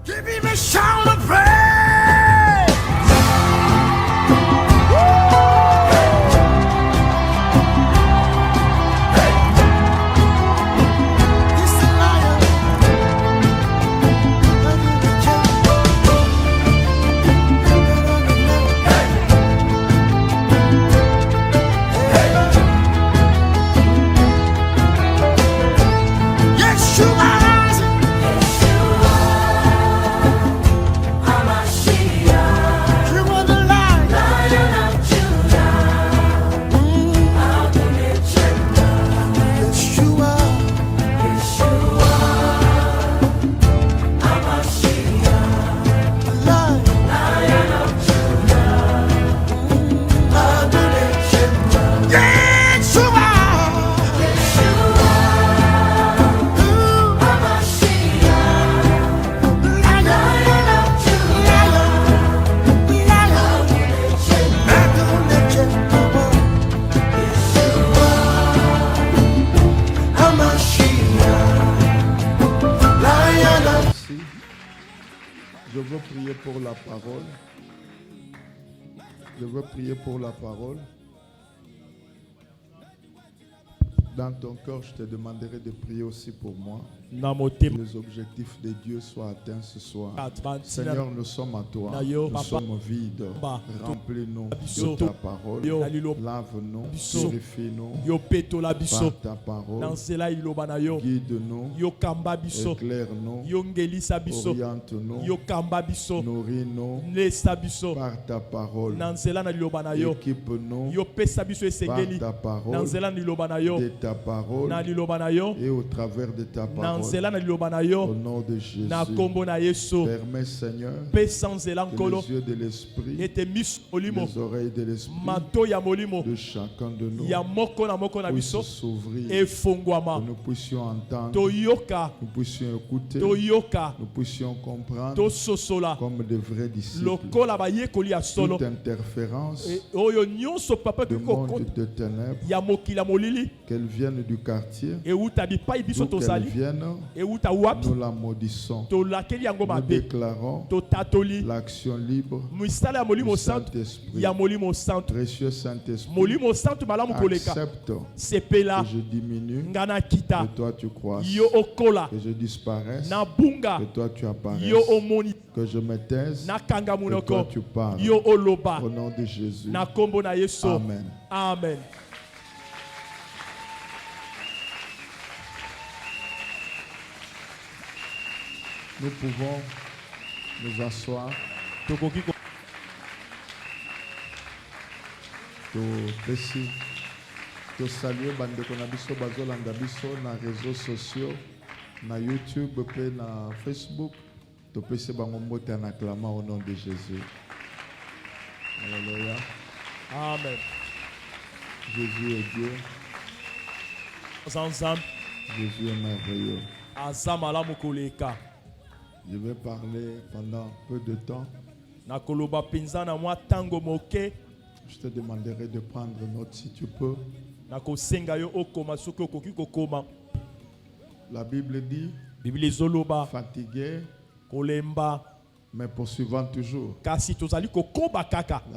Give him a shout of praise. Je veux prier pour la parole. Je veux prier pour la parole. Dans ton cœur, je te demanderai de prier aussi pour moi. Que les objectifs de Dieu soient atteints ce soir. Seigneur, nous sommes à toi. Nous sommes vides. Remplis-nous de ta parole. Lave-nous, purifie-nous par ta parole. Guide-nous, éclaire-nous, oriente-nous, nourris-nous par ta parole. Équipe-nous par ta parole, de ta parole et au travers de ta parole. Au nom de Jésus, permets Seigneur que les yeux de l'esprit, les oreilles de l'esprit de chacun de nous puissent s'ouvrir, que nous puissions entendre, nous puissions écouter, nous puissions comprendre comme de vrais disciples. Toute interférence de monde de ténèbres, qu'elle vienne du quartier, d'où qu'elle vienne, nous la maudissons. Nous déclarons l'action libre du Saint-Esprit. Précieux Saint-Esprit, accepte que je diminue, que toi tu croisses, que je disparaisse, que toi tu apparaisses, que je me taise, que toi tu parles. Au nom de Jésus. Amen. Amen. Nous pouvons nous asseoir. Merci. To saluer bandeko na biso bazolanda biso na réseaux sociaux, na YouTube et na Facebook. To pese bango mbote en acclamant au nom de Jésus. Alléluia. Amen. Jésus est Dieu. Jésus est merveilleux. Je vais parler pendant peu de temps. Je te demanderai de prendre note si tu peux. La Bible dit, fatigué, mais poursuivant toujours. La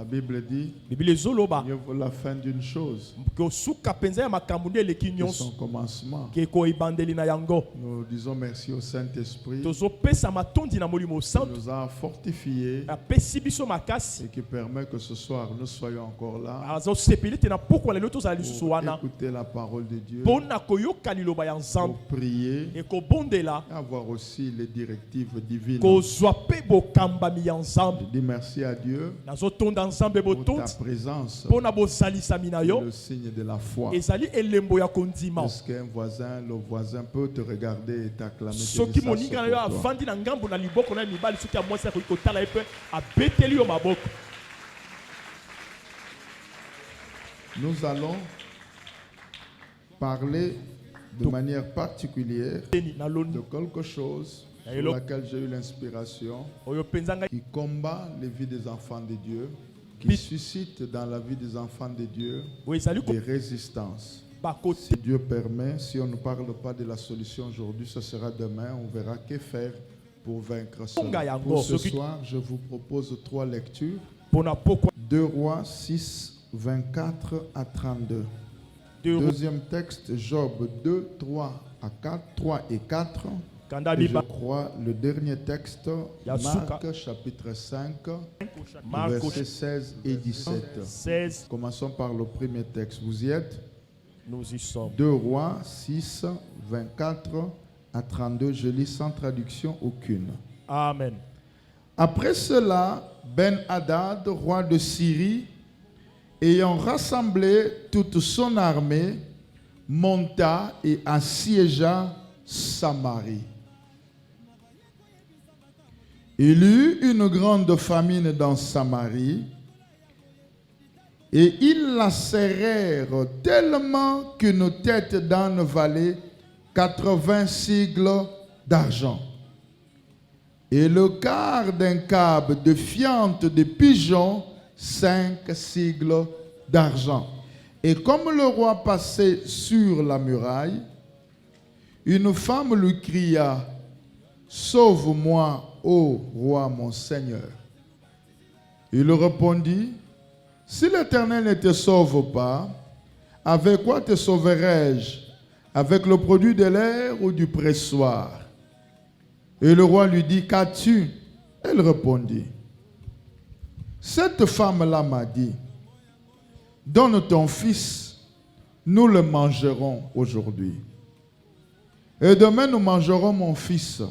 Bible dit, mieux vaut la fin d'une chose que son commencement. Nous disons merci au Saint-Esprit qui nous a fortifiés et qui permet que ce soir nous soyons encore là pour écouter la parole de Dieu, pour prier et avoir aussi les directives divines. Je dis merci à Dieu pour ta présence, le signe de la foi. Est-ce qu'un voisin, le voisin peut te regarder et t'acclamer? Nous allons parler de manière particulière de quelque chose sur laquelle j'ai eu l'inspiration, qui combat les vies des enfants de Dieu, qui suscite dans la vie des enfants de Dieu des résistances. Si Dieu permet, si on ne parle pas de la solution aujourd'hui, ce sera demain. On verra que faire pour vaincre cela. Pour ce soir, je vous propose 3 lectures. 2 Rois 6, 24 à 32. Deuxième texte, Job 2, 3 et 4. Et je crois le dernier texte, Marc chapitre 5, versets 16 et 17. Commençons par le premier texte. Vous y êtes? Nous y sommes. 2 Rois 6, 24 à 32. Je lis sans traduction aucune. Amen. Après cela, Ben-Hadad, roi de Syrie, ayant rassemblé toute son armée, monta et assiégea Samarie. Il y eut une grande famine dans Samarie, et ils la serrèrent tellement qu'une tête d'âne valait 80 sigles d'argent, et le quart d'un cab de fiente de pigeons 5 sigles d'argent. Et comme le roi passait sur la muraille, une femme lui cria: Sauve-moi, ô roi mon Seigneur. Il répondit: Si l'Éternel ne te sauve pas, avec quoi te sauverai-je? Avec le produit de l'air ou du pressoir? Et le roi lui dit: Qu'as-tu? Elle répondit: Cette femme-là m'a dit: Donne ton fils, nous le mangerons aujourd'hui. Et demain nous mangerons mon fils.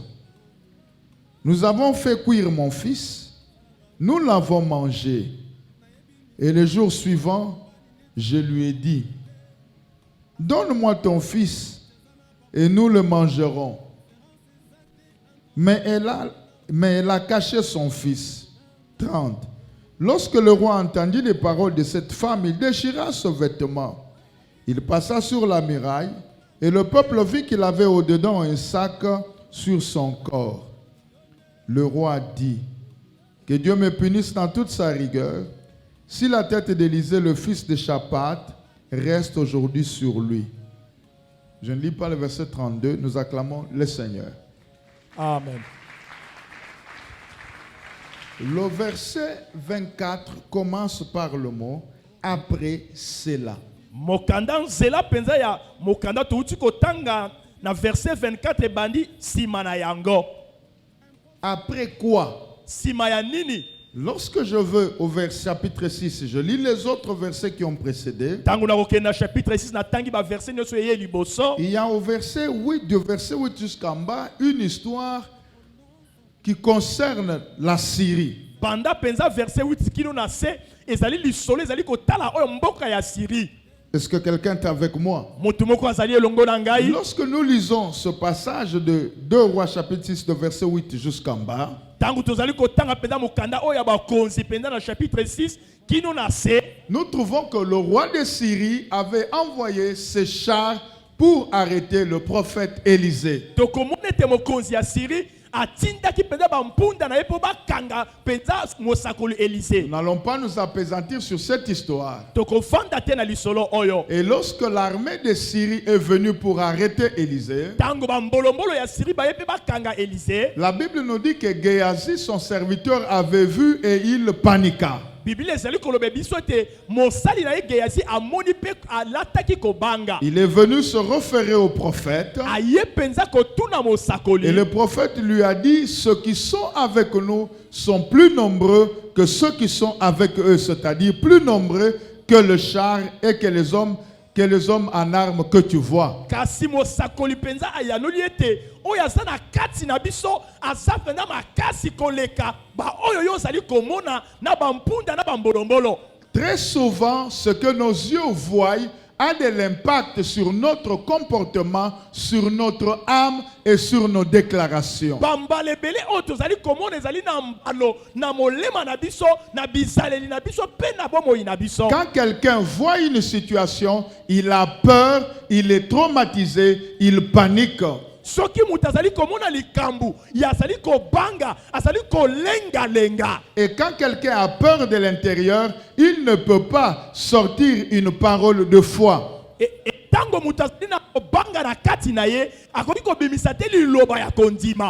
Nous avons fait cuire mon fils, nous l'avons mangé. Et le jour suivant, je lui ai dit: Donne-moi ton fils, et nous le mangerons. Mais elle a caché son fils. 30. Lorsque le roi entendit les paroles de cette femme, il déchira ce vêtement. Il passa sur la muraille, et le peuple vit qu'il avait au-dedans un sac sur son corps. Le roi dit: Que Dieu me punisse dans toute sa rigueur, si la tête d'Élisée, le fils de Shaphat, reste aujourd'hui sur lui. Je ne lis pas le verset 32, nous acclamons le Seigneur. Amen. Le verset 24 commence par le mot après cela. Mokanda nzela penza ya mokanda tuuti kotanga na verset 24 bandi sima na yango. Après quoi? Sima ya nini? Lorsque je veux au verset chapitre 6, je lis les autres versets qui ont précédé. Tangu na kokenda chapitre 6 na tangi ba verset nyoso ye liboso. Il y a au verset 8, du verset 8 jusqu'en bas, une histoire qui concerne la Syrie. Banda penza verset 8 kino na se ezali lisolo ezali kotala oyo mboka ya Syrie. Est-ce que quelqu'un est avec moi? Lorsque nous lisons ce passage de 2 Rois chapitre 6 de verset 8 jusqu'en bas, nous trouvons que le roi de Syrie avait envoyé ses chars pour arrêter le prophète Élisée. Nous n'allons pas nous appesantir sur cette histoire. Et lorsque l'armée de Syrie est venue pour arrêter Élisée, la Bible nous dit que Géasi, son serviteur, avait vu et il paniqua. Il est venu se référer au prophète. Et le prophète lui a dit: ceux qui sont avec nous sont plus nombreux que ceux qui sont avec eux, c'est-à-dire plus nombreux que le char et que les hommes en armes que tu vois. Très souvent, ce que nos yeux voient a de l'impact sur notre comportement, sur notre âme et sur nos déclarations. Quand quelqu'un voit une situation, il a peur, il est traumatisé, il panique. Et quand quelqu'un a peur de l'intérieur, il ne peut pas sortir une parole de foi.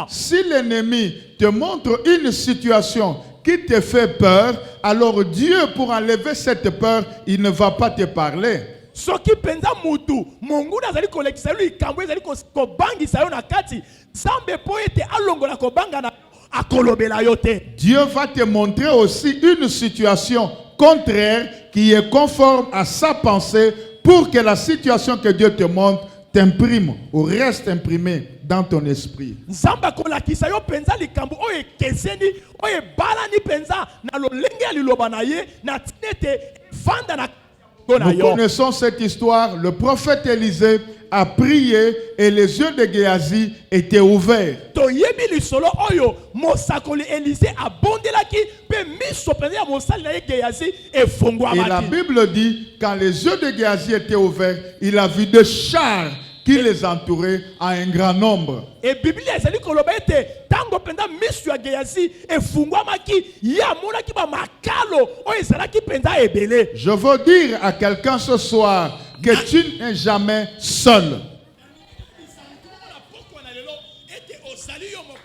Si l'ennemi te montre une situation qui te fait peur, alors Dieu, pour enlever cette peur, il ne va pas te parler. Soki penza mutu monguna azali kolekisa lui kambo ezali ko bangisa yo na kati zambe po ete alongola ko banga na akolobela yo te. Dieu va te montrer aussi une situation contraire qui est conforme à sa pensée pour que la situation que Dieu te montre t'imprime ou reste imprimée dans ton esprit. Nzamba kolakisa yo penza likambo oye keseni oye balani penza na lolenge ya liloba na ye na tinete fanda na. Nous connaissons cette histoire. Le prophète Élisée a prié et les yeux de Géasi étaient ouverts. Et la Bible dit, quand les yeux de Géasi étaient ouverts, il a vu des chars qui les entouraient à un grand nombre. Et Bible ezali koloba ete tango penda misu ya Géasi efungwamaki ya monaki ba makalo o ezalaki penda ebele. Je veux dire à quelqu'un ce soir que tu n'es jamais seul.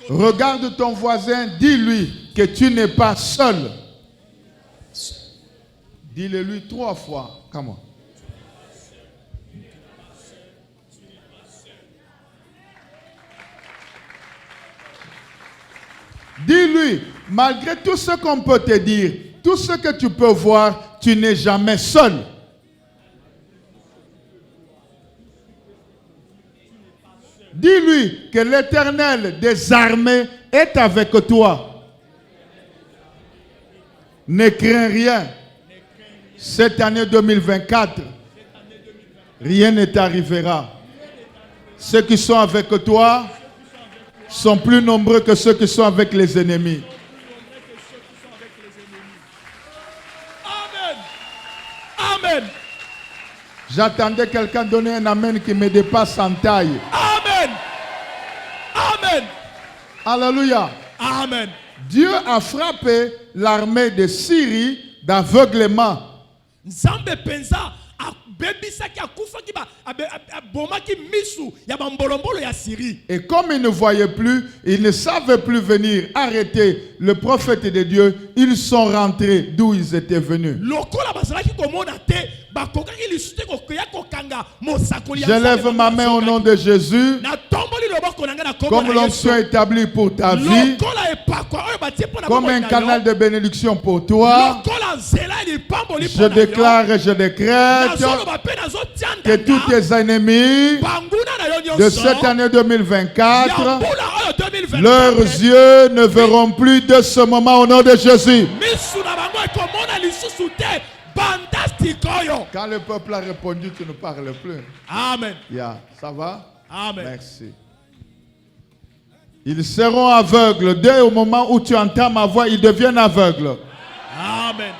Regarde ton voisin, dis-lui que tu n'es pas seul. Dis-le lui 3 fois. Comment? Dis-lui, malgré tout ce qu'on peut te dire, tout ce que tu peux voir, tu n'es jamais seul. Dis-lui que l'Éternel des armées est avec toi. Ne crains rien. Cette année 2024, rien ne t'arrivera. Ceux qui sont avec toi sont plus nombreux que ceux qui sont avec les ennemis. Amen. Amen. J'attendais quelqu'un donner un amen qui me dépasse en taille. Amen. Amen. Alléluia. Amen. Dieu a frappé l'armée de Syrie d'aveuglement. Nzambe penza et comme ils ne voyaient plus, ils ne savaient plus venir arrêter le prophète de Dieu, ils sont rentrés d'où ils étaient venus. J'élève ma main au nom de Jésus. Comme l'onction établie pour ta vie, comme un canal de bénédiction pour toi, je déclare et je décrète que tous tes ennemis de cette année 2024, leurs yeux ne verront plus de ce moment au nom de Jésus. Quand le peuple a répondu, tu ne parles plus. Amen. Ça va? Amen. Merci. Ils seront aveugles. Dès au moment où tu entends ma voix, ils deviennent aveugles. Amen.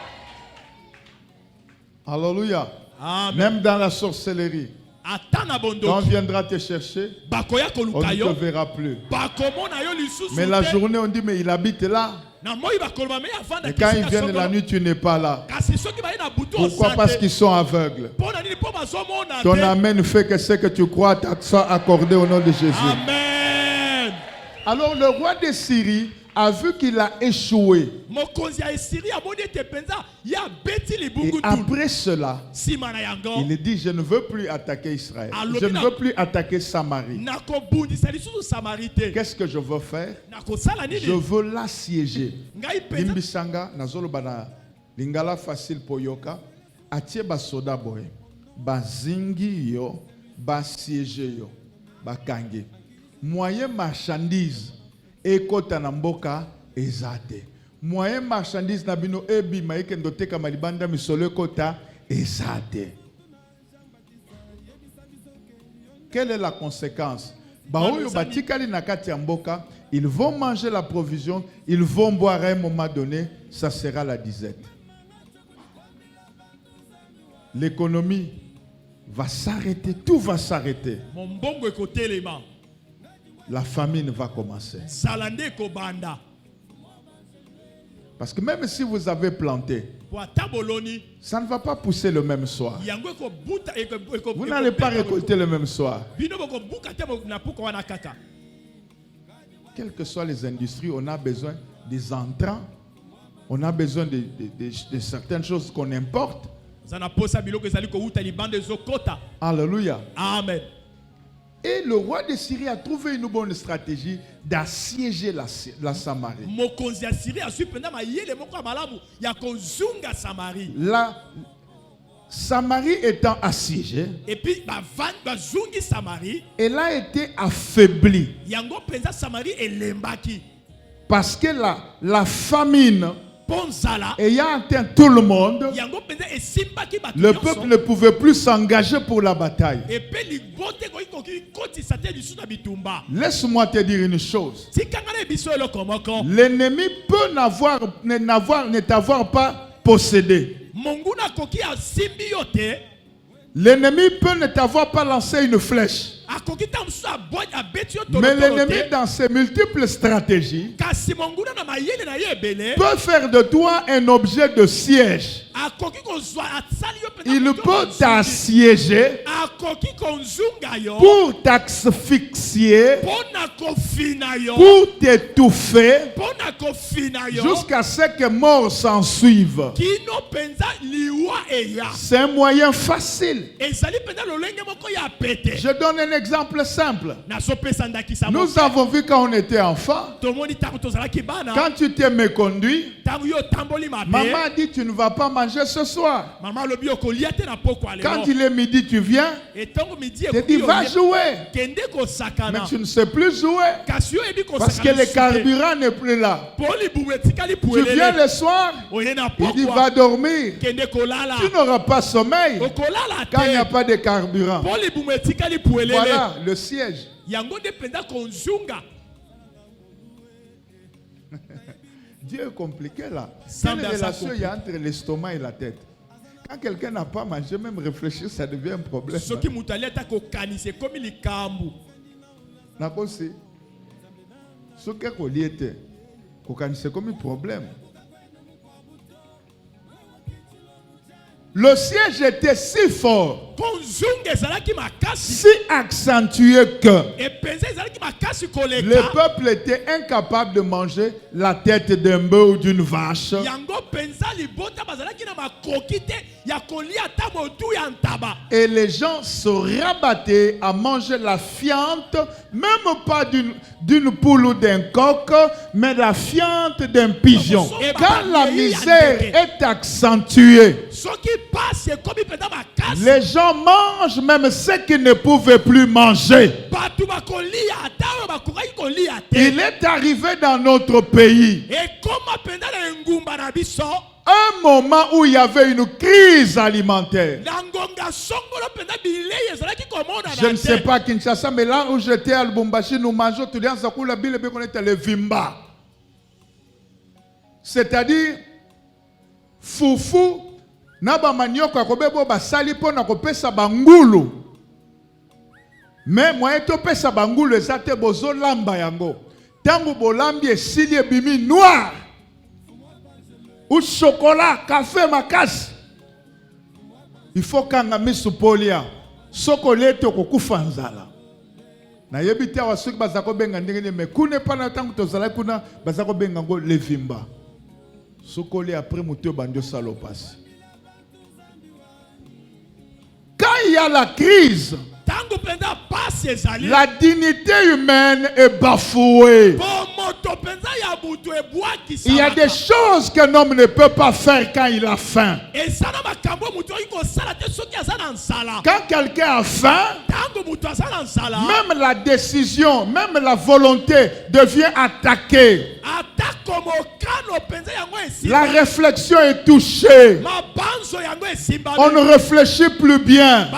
Alléluia. Amen. Même dans la sorcellerie, quand on viendra te chercher, on ne te verra plus. Mais la journée, on dit, mais il habite là. Et quand ils viennent la nuit, tu n'es pas là. Pourquoi? Parce qu'ils sont aveugles. Ton amen ne fait que ce que tu crois soit accordé au nom de Jésus. Amen. Alors le roi de Syrie a vu qu'il a échoué. Et après cela, il dit, je ne veux plus attaquer Israël. Je ne veux plus attaquer Samarie. Qu'est-ce que je veux faire? Je veux l'assiéger. Limbisanga nazolobana lingala facile poyoka atie basoda boy bazingi yo basiéger yo bakange moyen marchandise ekota na mboka ezate moyen marchandise na bino ebima ekendo teka malibanda misolo ekota ezate. Quelle est la conséquence? Baoyo batikali na kati ya mboka, ils vont manger la provision, ils vont boire à un moment donné, ça sera la disette. L'économie va s'arrêter, tout va s'arrêter. La famine va commencer. Parce que même si vous avez planté, ça ne va pas pousser le même soir. Vous n'allez pas récolter le même soir. Quelles que soient les industries, on a besoin des entrants. On a besoin de certaines choses qu'on importe. Alléluia. Amen. Et le roi de Syrie a trouvé une bonne stratégie d'assiéger la Samarie. La Samarie étant assiégée, elle a été affaiblie. Parce que la famine ayant atteint tout le monde, le peuple ne pouvait plus s'engager pour la bataille. Laisse-moi te dire une chose. L'ennemi peut ne t'avoir pas possédé. L'ennemi peut ne t'avoir pas lancé une flèche. Mais l'ennemi, dans ses multiples stratégies, peut faire de toi un objet de siège. Il peut t'assiéger pour t'asphyxier, pour t'étouffer, jusqu'à ce que mort s'en suive. C'est un moyen facile. Je donne un exemple simple. Nous avons vu quand on était enfant, quand tu t'es méconduit, maman a dit tu ne vas pas manger ce soir. Quand il est midi, tu viens, tu dis va jouer. Mais tu ne sais plus jouer parce que le carburant n'est plus là. Tu viens le soir, il dit va dormir. Tu n'auras pas sommeil quand il n'y a pas de carburant. Voilà le siège. Dieu est compliqué là. Quelle relation il y a entre l'estomac et la tête? Quand quelqu'un n'a pas mangé, même réfléchir, ça devient un problème. C'est comme un problème. Le siège était si fort, si accentué que le peuple était incapable de manger la tête d'un bœuf ou d'une vache. Et les gens se rabattaient à manger la fiente, même pas d'une poule ou d'un coq, mais la fiente d'un pigeon. Quand la misère est accentuée, les gens mangent même ce qu'ils ne pouvaient plus manger. Il est arrivé dans notre pays un moment où il y avait une crise alimentaire. Je ne sais pas Kinshasa, mais là où j'étais à Lubumbashi, nous mangeons tout le vimba. C'est-à-dire foufou naba manioko akobebo basali pona kopesa bangulu. Mais moi to pesa bangulu ezate bozo lamba yango. Tangu bolambi esili ebimi noir. Ou chocolat, café makasi. Il faut kanga misu polia. Sokolete kokufa nzala. Na yebite wa soki bazako benga ndenge me kune pana tangu tozala kuna bazako benga ngo levimba. Sokoli après moto bandio salopasi. Quand il y a la crise, la dignité humaine est bafouée. Il y a des choses qu'un homme ne peut pas faire quand il a faim. Quand quelqu'un a faim, même la décision, même la volonté devient attaquée. La réflexion est touchée. On ne réfléchit plus bien.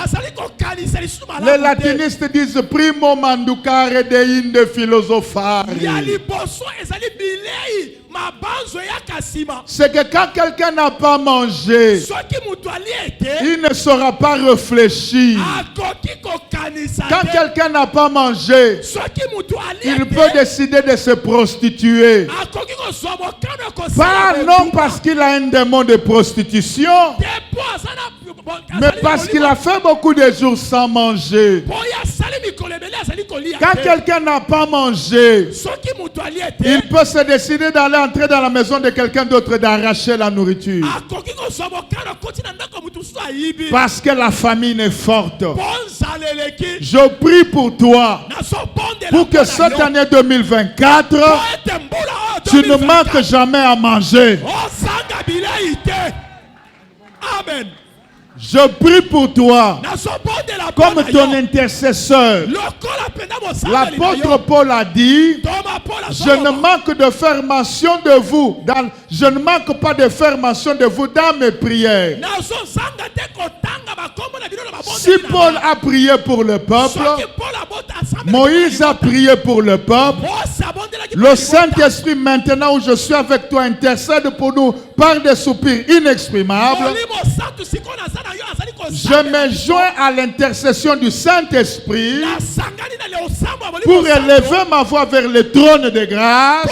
Les latinistes disent primo manducare de inde philosophari. C'est que quand quelqu'un n'a pas mangé, il ne saura pas réfléchir. Quand quelqu'un n'a pas mangé, il peut décider de se prostituer. Pas non parce qu'il a un démon de prostitution, mais parce qu'il a fait beaucoup de jours sans manger. Quand quelqu'un n'a pas mangé, il peut se décider d'aller entrer dans la maison de quelqu'un d'autre et d'arracher la nourriture. Parce que la famine est forte. Je prie pour toi, pour que cette année 2024, tu ne manques jamais à manger. Amen. Je prie pour toi, comme ton intercesseur. L'apôtre Paul a dit, je ne manque de faire mention de vous, je ne manque pas de faire mention de vous dans mes prières. Si Paul a prié pour le peuple, Moïse a prié pour le peuple, le Saint-Esprit maintenant où je suis avec toi intercède pour nous par des soupirs inexprimables. Je me joins à l'intercession du Saint-Esprit pour élever ma voix vers le trône de grâce,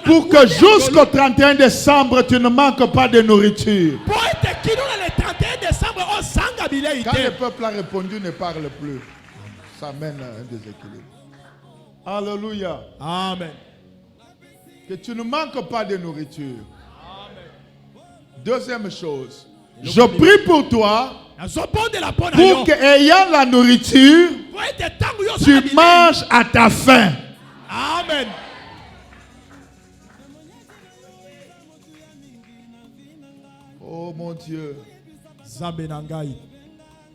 pour que jusqu'au 31 décembre, tu ne manques pas de nourriture. Quand le peuple a répondu, ne parle plus. Ça mène à un déséquilibre. Alléluia. Amen. Que tu ne manques pas de nourriture. Deuxième chose, je prie pour toi, pour qu'ayant la nourriture, tu manges à ta faim. Amen. Oh mon Dieu.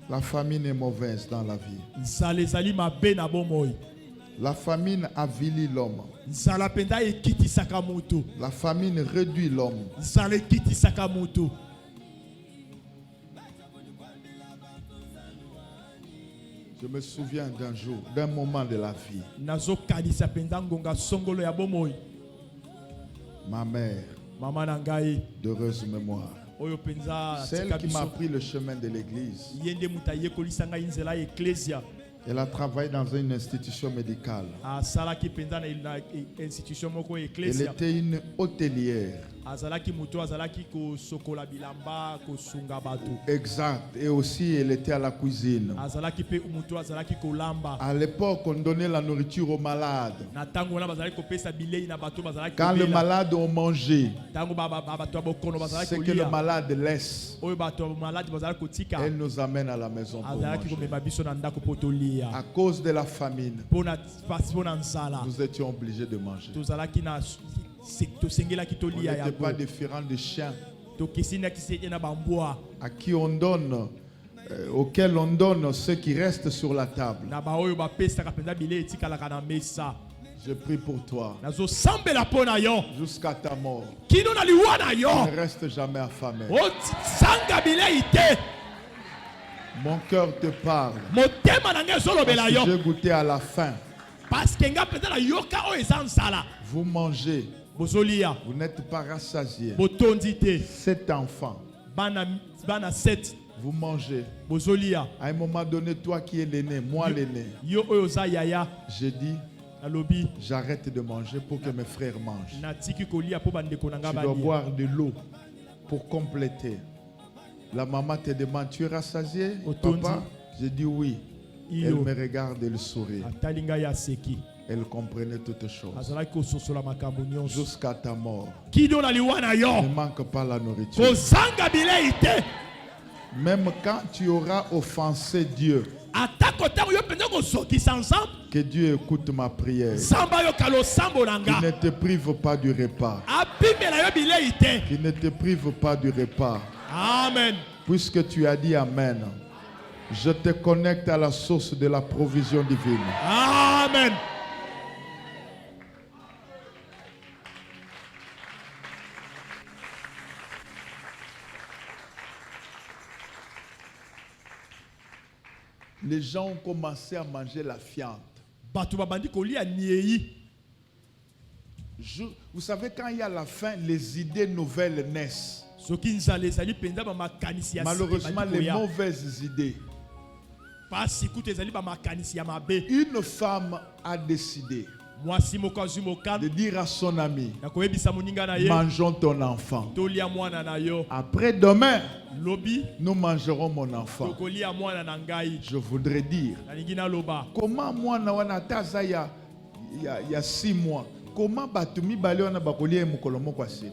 La famine est mauvaise dans la vie. La famine avilit l'homme. La famine réduit l'homme. Je me souviens d'un jour, d'un moment de la vie. Ma mère, d'heureuse mémoire, celle qui m'a pris le chemin de l'église. Elle a travaillé dans une institution médicale. Elle était une hôtelière. Exact. Et aussi, elle était à la cuisine. À l'époque, on donnait la nourriture aux malades. Quand le malade a mangé, c'est que le malade laisse. Elle nous amène à la maison pour manger. À cause de la famine, nous étions obligés de manger. On n'était pas différents des chiens à qui on donne, auquel on donne ce qui reste sur la table. Je prie pour toi jusqu'à ta mort. Tu ne restes jamais affamé. Mon cœur te parle. J'ai goûté à la faim. Vous mangez. Vous n'êtes pas rassasié. 7 enfants. Vous mangez. À un moment donné, toi qui es l'aîné, moi l'aîné, j'ai dit, j'arrête de manger pour que mes frères mangent. Tu dois boire de l'eau pour compléter. La maman te demande, tu es rassasié, papa? J'ai dit oui. Elle me regarde et elle sourit. Elle comprenait toutes choses. Jusqu'à ta mort. Ne manque pas la nourriture. Même quand tu auras offensé Dieu, que Dieu écoute ma prière. Qu'il ne te prive pas du repas. Qu'il ne te prive pas du repas. Amen. Puisque tu as dit Amen, je te connecte à la source de la provision divine. Amen. Les gens ont commencé à manger la fiente. Vous savez, quand il y a la faim, les idées nouvelles naissent. Malheureusement, les mauvaises idées. Une femme a décidé de dire à son ami, mangeons ton enfant. Après demain, nous mangerons mon enfant. Je voudrais dire, comment moi, il y a 6 mois, comment batumi baleona bakolia mukolomo kwasi?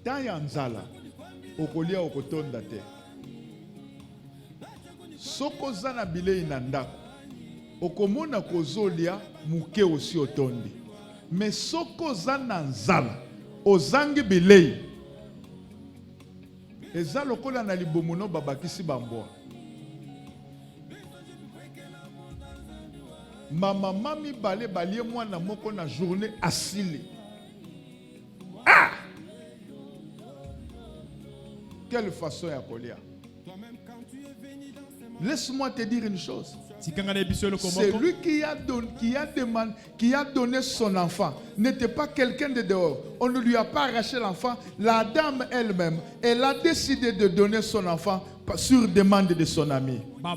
Tant ya nzala, okolia okotonda te. Soko zana bilei na ndako, okomona kozolia muke osi otondi. Mais soko zana nzala, ozangi bilei. Eza lokola na libomono babakisi bamboa. Mama mami balé balie mwana moko na journée asile. Ah! Quelle façon ya kolia. Laisse-moi te dire une chose. Celui qui a donné son enfant n'était pas quelqu'un de dehors. On ne lui a pas arraché l'enfant. La dame elle-même, elle a décidé de donner son enfant sur demande de son ami. À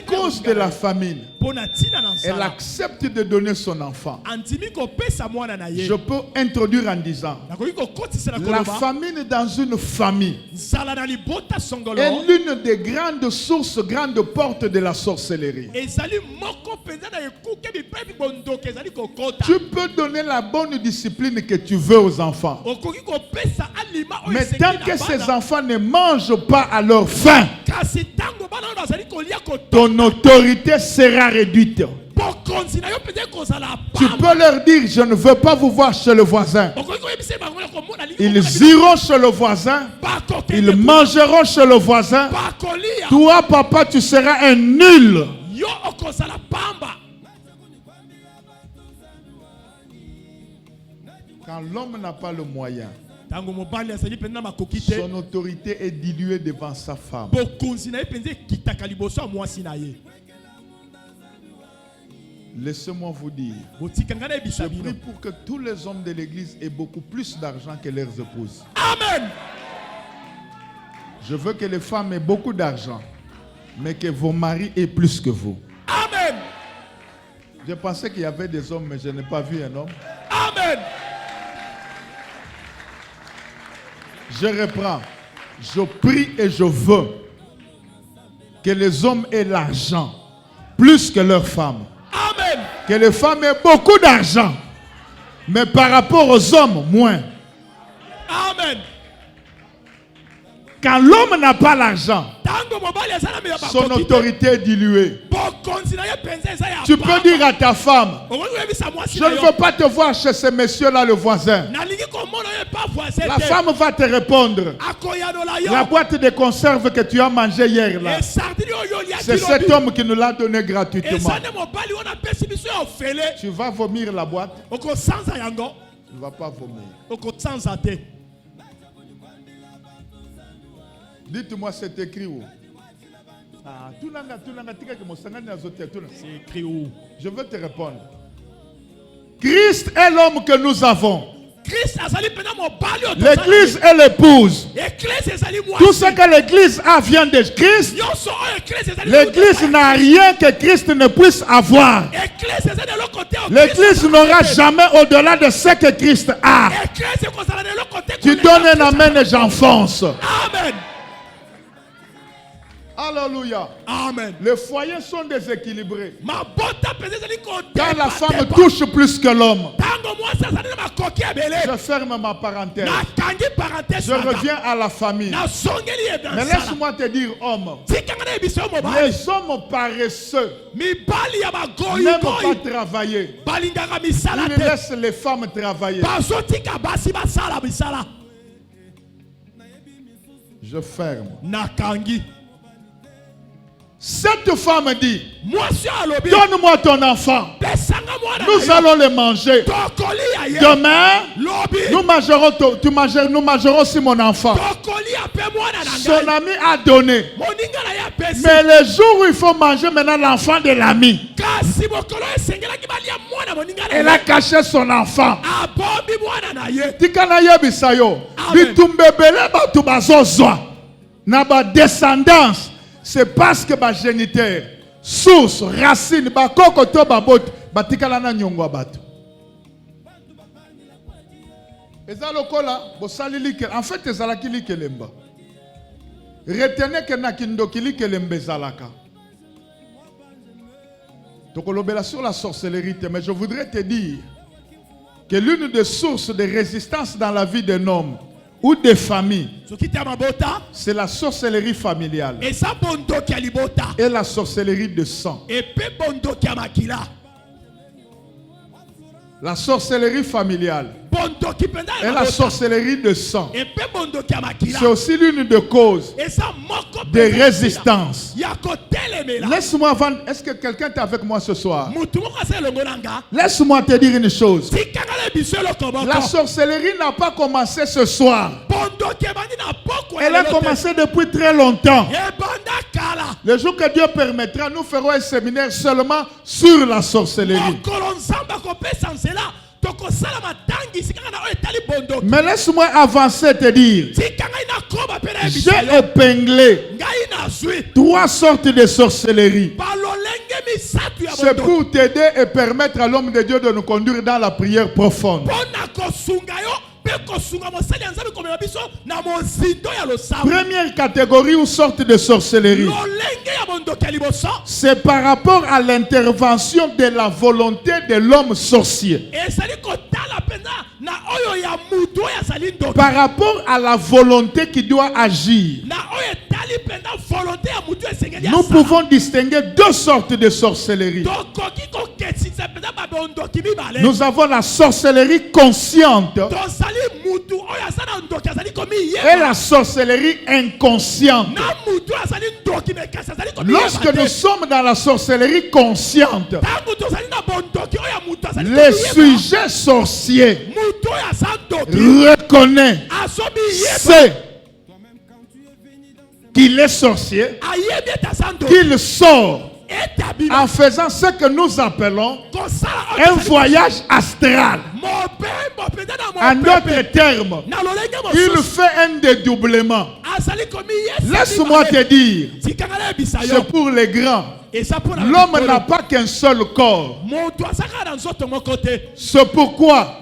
cause de la famine, elle accepte de donner son enfant. Je peux introduire en disant, la famine dans une famille est l'une des grandes sources, grandes portes de la sorcellerie. Tu peux donner la bonne discipline que tu veux aux enfants. Mais tant que ces enfants ne mangent pas à leur faim, ton autorité sera réduite. Tu peux leur dire, je ne veux pas vous voir chez le voisin. Ils iront chez le voisin. Ils mangeront chez le voisin. Toi, papa, tu seras un nul. Quand l'homme n'a pas le moyen, son autorité est diluée devant sa femme. Laissez-moi vous dire, je prie pour que tous les hommes de l'église aient beaucoup plus d'argent que leurs épouses. Amen. Je veux que les femmes aient beaucoup d'argent, mais que vos maris aient plus que vous. Amen. Je pensais qu'il y avait des hommes, mais je n'ai pas vu un homme. Amen. Je reprends. Je prie et je veux que les hommes aient l'argent plus que leurs femmes. Amen. Que les femmes aient beaucoup d'argent, mais par rapport aux hommes, moins. Amen. Quand l'homme n'a pas l'argent, son autorité est diluée. Tu peux dire à ta femme, je ne veux pas te voir chez ce monsieur-là, le voisin. La femme va te répondre, la boîte de conserve que tu as mangée hier là, c'est cet homme qui nous l'a donné gratuitement. Tu vas vomir la boîte? Tu ne vas pas vomir. Dites-moi, c'est écrit où? C'est écrit où? Je veux te répondre. Christ est l'homme que nous avons. L'église est l'épouse. Tout ce que l'église a vient de Christ. L'église n'a rien que Christ ne puisse avoir. L'église n'aura jamais au-delà de ce que Christ a. Tu donnes un amen et j'enfonce. Amen. Alléluia. Amen. Les foyers sont déséquilibrés. Quand la femme touche plus que l'homme. Je ferme ma parenthèse. Je reviens à la famille. Mais laisse-moi te dire, homme. Les hommes paresseux n'aiment pas travailler. Ils laissent les femmes travailler. Je ferme. Cette femme dit, donne-moi ton enfant. Nous allons le manger. Demain, nous mangerons aussi mon enfant. Son ami a donné. Mais le jour où il faut manger maintenant l'enfant de l'ami, elle a caché son enfant. Tikana yebisayo. Bitumbebele batu bazozwa. Na ba descendance. C'est parce que ba géniteur, source, racine, ba koko to ba bot, ba tikala na nyongwa batu. Ezalokola, bo salili ke, en fait ezalaki li kelemba. Retenez que na kindokili kelembe zalaka. Tokolobela sur la sorcellerie, mais je voudrais te dire que l'une des sources de résistance dans la vie d'un homme ou des familles, c'est la sorcellerie familiale et la sorcellerie de sang. La sorcellerie familiale et la sorcellerie de sang, c'est aussi l'une des causes de résistance. Laisse-moi avant. Est-ce que quelqu'un est avec moi ce soir? Laisse-moi te dire une chose. La sorcellerie n'a pas commencé ce soir. Elle a commencé depuis très longtemps. Le jour que Dieu permettra, nous ferons un séminaire seulement sur la sorcellerie. Mais laisse-moi avancer et te dire, j'ai épinglé 3 sortes de sorcellerie. C'est pour t'aider et permettre à l'homme de Dieu de nous conduire dans la prière profonde. Première catégorie ou sorte de sorcellerie, c'est par rapport à l'intervention de la volonté de l'homme sorcier. Par rapport à la volonté qui doit agir. Nous pouvons distinguer 2 sortes de sorcellerie. Nous avons la sorcellerie consciente et la sorcellerie inconsciente. Lorsque nous sommes dans la sorcellerie consciente, le sujet sorcier reconnaît, sait qu'il est sorcier, qu'il sort en faisant ce que nous appelons un voyage astral. En d'autres termes, il fait un dédoublement. Laisse-moi te dire, c'est pour les grands. L'homme n'a pas qu'un seul corps. C'est pourquoi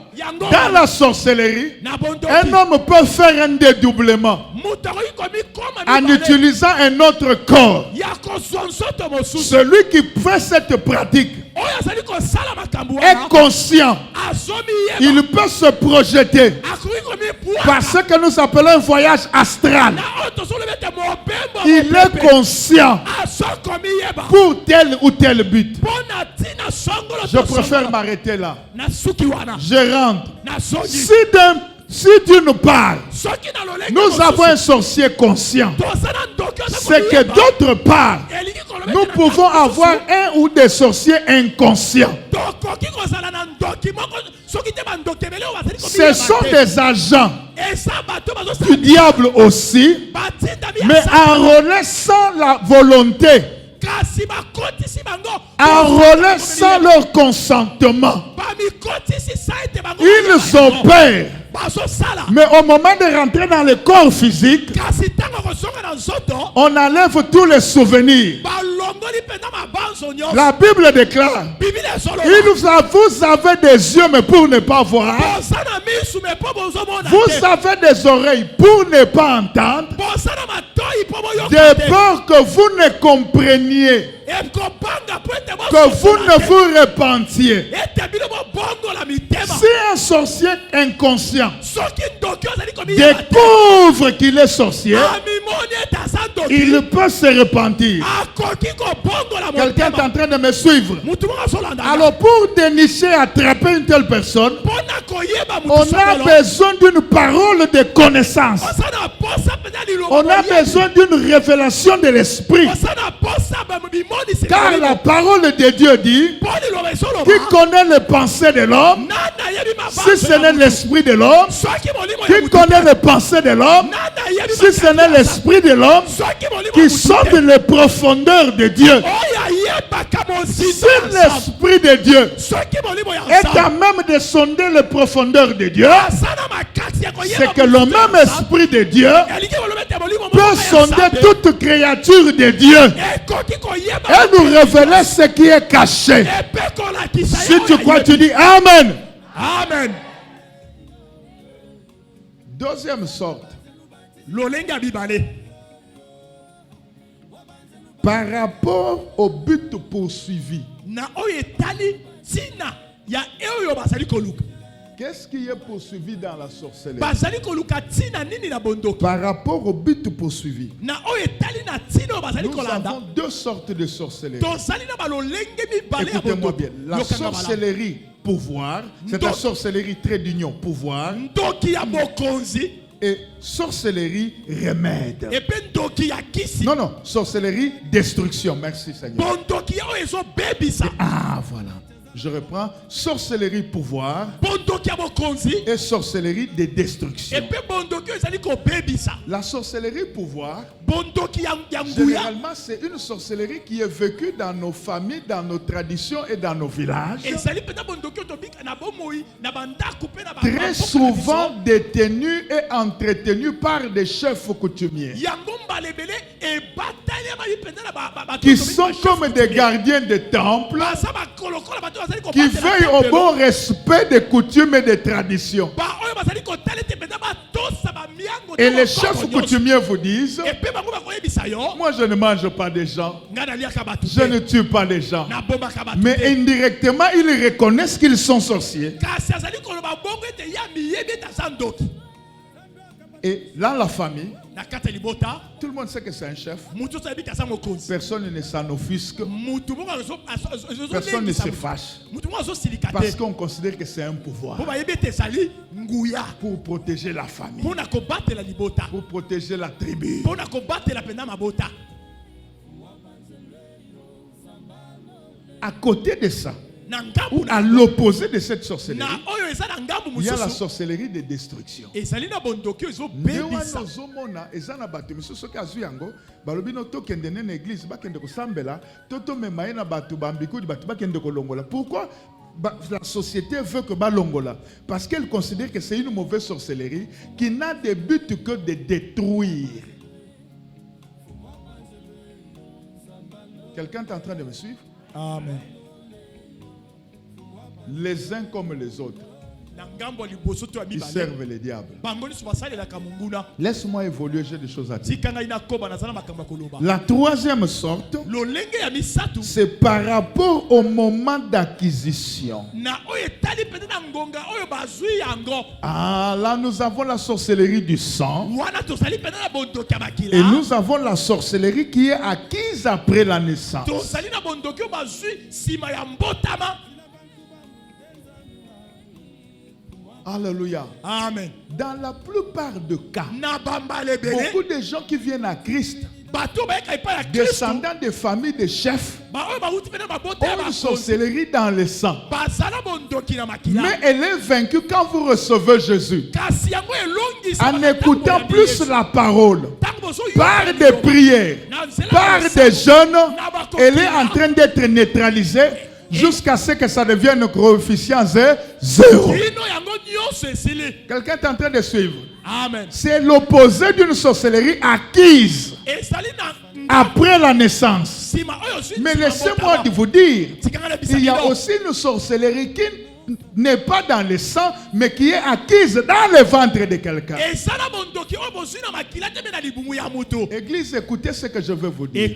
dans la sorcellerie, un homme peut faire un dédoublement en utilisant un autre corps. Celui qui fait cette pratique est conscient. Il peut se projeter par ce que nous appelons un voyage astral. Il est conscient pour tel ou tel but. Je préfère m'arrêter là. Je rentre. Si d'une part, nous avons un sorcier conscient, c'est que d'autre part, nous pouvons avoir un ou des sorciers inconscients. Ce sont des agents du diable aussi, mais enrôlés sans la volonté, enrôlés sans leur consentement. Ils opèrent. Mais au moment de rentrer dans le corps physique, on enlève tous les souvenirs. La Bible déclare, vous avez des yeux mais pour ne pas voir, vous avez des oreilles pour ne pas entendre, de peur que vous ne compreniez, que vous ne vous repentiez. Si un sorcier inconscient découvre qu'il est sorcier, il peut se repentir. Quelqu'un est en train de me suivre. Alors pour dénicher, attraper une telle personne, on a besoin d'une parole de connaissance. On a besoin d'une révélation de l'esprit. Car la parole de Dieu dit, qui connaît les pensées de l'homme si ce n'est l'esprit de l'homme, qui connaît les pensées de l'homme, si ce n'est l'esprit de l'homme, qui sonde les profondeurs de Dieu, si l'esprit de Dieu est à même de sonder les profondeurs de Dieu, c'est que le même esprit de Dieu peut sonder toute créature de Dieu et nous révéler ce qui est caché. Si tu crois, tu dis Amen. Amen. Deuxième sorte. Par rapport au but poursuivi. Qu'est-ce qui est poursuivi dans la sorcellerie? Par rapport au but poursuivi. Nous avons deux sortes de sorcellerie. Écoutez-moi bien. La sorcellerie pouvoir, c'est la sorcellerie trait d'union pouvoir. Et sorcellerie remède. Non, non, sorcellerie destruction. Merci Seigneur. Ah, voilà. Je reprends. Sorcellerie pouvoir et sorcellerie de destruction. La sorcellerie pouvoir, généralement, c'est une sorcellerie qui est vécue dans nos familles, dans nos traditions et dans nos villages. Très souvent détenue et entretenue par des chefs coutumiers qui sont comme des gardiens de temple, qui veillent au bon respect des coutumes et des traditions. Et les chefs coutumiers vous disent: moi je ne mange pas des gens, je ne tue pas les gens. Mais indirectement ils reconnaissent qu'ils sont sorciers. Et dans la famille, tout le monde sait que c'est un chef. Personne ne s'en offusque. Personne ne se fâche. Parce qu'on considère que c'est un pouvoir. Pour protéger la famille. Pour protéger la tribu. À côté de ça, ou à l'opposé de cette sorcellerie, il y a la sorcellerie de destruction. Pourquoi la société veut que Balongola? Parce qu'elle considère que c'est une mauvaise sorcellerie qui n'a de but que de détruire. Quelqu'un est en train de me suivre? Amen. Les uns comme les autres, ils servent le diable. Laisse-moi évoluer, j'ai des choses à dire. La troisième sorte, c'est par rapport au moment d'acquisition. Ah, là nous avons la sorcellerie du sang. Et nous avons la sorcellerie qui est acquise après la naissance. Alléluia. Amen. Dans la plupart des cas, beaucoup de gens qui viennent à Christ, descendants de familles de chefs, ont une sorcellerie dans le sang. Mais elle est vaincue quand vous recevez Jésus. En écoutant plus la parole, par des prières, par des jeûnes, elle est en train d'être neutralisée jusqu'à ce que ça devienne coefficient 0. Quelqu'un est en train de suivre. Amen. C'est l'opposé d'une sorcellerie acquise après la naissance. Mais laissez-moi vous dire, il y a aussi une sorcellerie qui n'est pas dans le sang, mais qui est acquise dans le ventre de quelqu'un. Église, écoutez ce que je veux vous dire.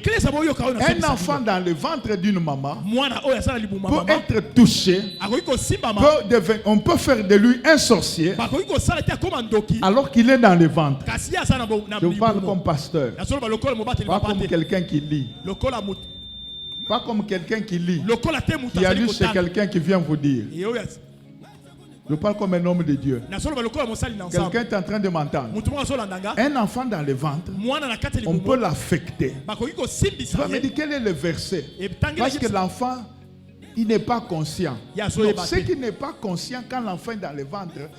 Un enfant dans le ventre d'une maman peut être touché, on peut faire de lui un sorcier alors qu'il est dans le ventre. Je vous parle comme pasteur, pas comme quelqu'un qui lit. Pas comme quelqu'un qui lit, qui a lu chez quelqu'un qui vient vous dire. Je parle comme un homme de Dieu. Quelqu'un est en train de m'entendre. Un enfant dans le ventre, on peut l'affecter. Tu vas me dire quel est le verset? Parce que l'enfant il n'est pas conscient. Donc, ce qui n'est pas conscient quand l'enfant est dans le ventre,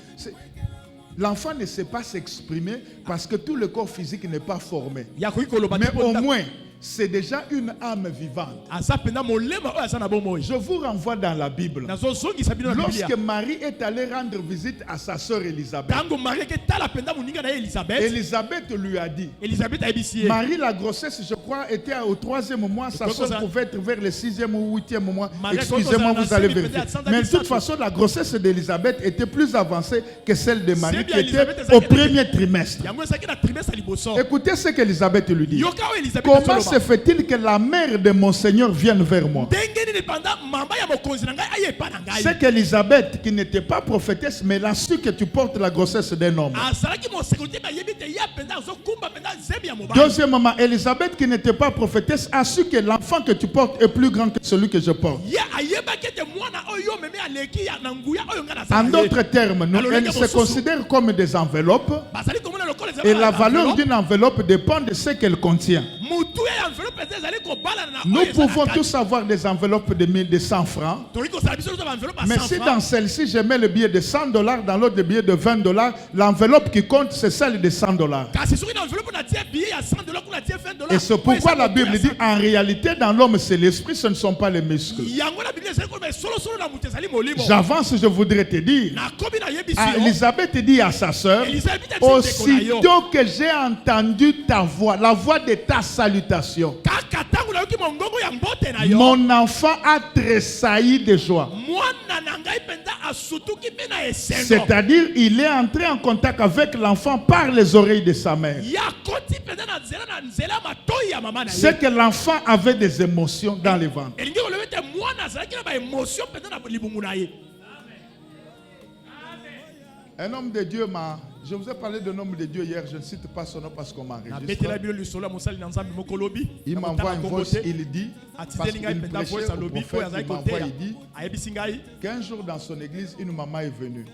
l'enfant ne sait pas s'exprimer parce que tout le corps physique n'est pas formé. Mais au moins, c'est déjà une âme vivante. Je vous renvoie dans la Bible. Lorsque Marie est allée rendre visite à sa sœur Élisabeth, Élisabeth lui a dit, Marie, la grossesse, je crois, était au 3e mois, sa sœur pouvait être vers le 6e ou 8e mois. Excusez-moi, vous allez vérifier. Mais de toute façon, la grossesse d'Élisabeth était plus avancée que celle de Marie, qui était au premier trimestre. Écoutez ce qu'Élisabeth lui dit. Comment se fait-il que la mère de mon Seigneur vienne vers moi? C'est qu'Élisabeth, qui n'était pas prophétesse, mais elle a su que tu portes la grossesse d'un homme. Deuxièmement, Élisabeth, qui n'était pas prophétesse, a su que l'enfant que tu portes est plus grand que celui que je porte. En d'autres termes, elles se considèrent comme des enveloppes. Et la valeur d'une enveloppe dépend de ce qu'elle contient. Nous pouvons tous avoir des enveloppes de 100 francs. Mais si dans celle-ci, je mets le billet de $100, dans l'autre le billet de $20, l'enveloppe qui compte, c'est celle de $100. Et c'est pourquoi la Bible dit, en réalité, dans l'homme, c'est l'esprit, ce ne sont pas les muscles. J'avance, je voudrais te dire. Élisabeth dit à sa sœur, aussitôt que j'ai entendu ta voix, la voix de ta salutation, mon enfant a tressailli de joie. C'est-à-dire, il est entré en contact avec l'enfant par les oreilles de sa mère. C'est que l'enfant avait des émotions dans le ventre. Un homme de Dieu m'a... Je vous ai parlé d'un homme de Dieu hier, je ne cite pas son nom parce qu'on m'a enregistré. Il m'envoie une voix, il dit, parce qu'il prêchait au prophète, il m'envoie, il dit, qu'un jour dans son église, une maman est venue.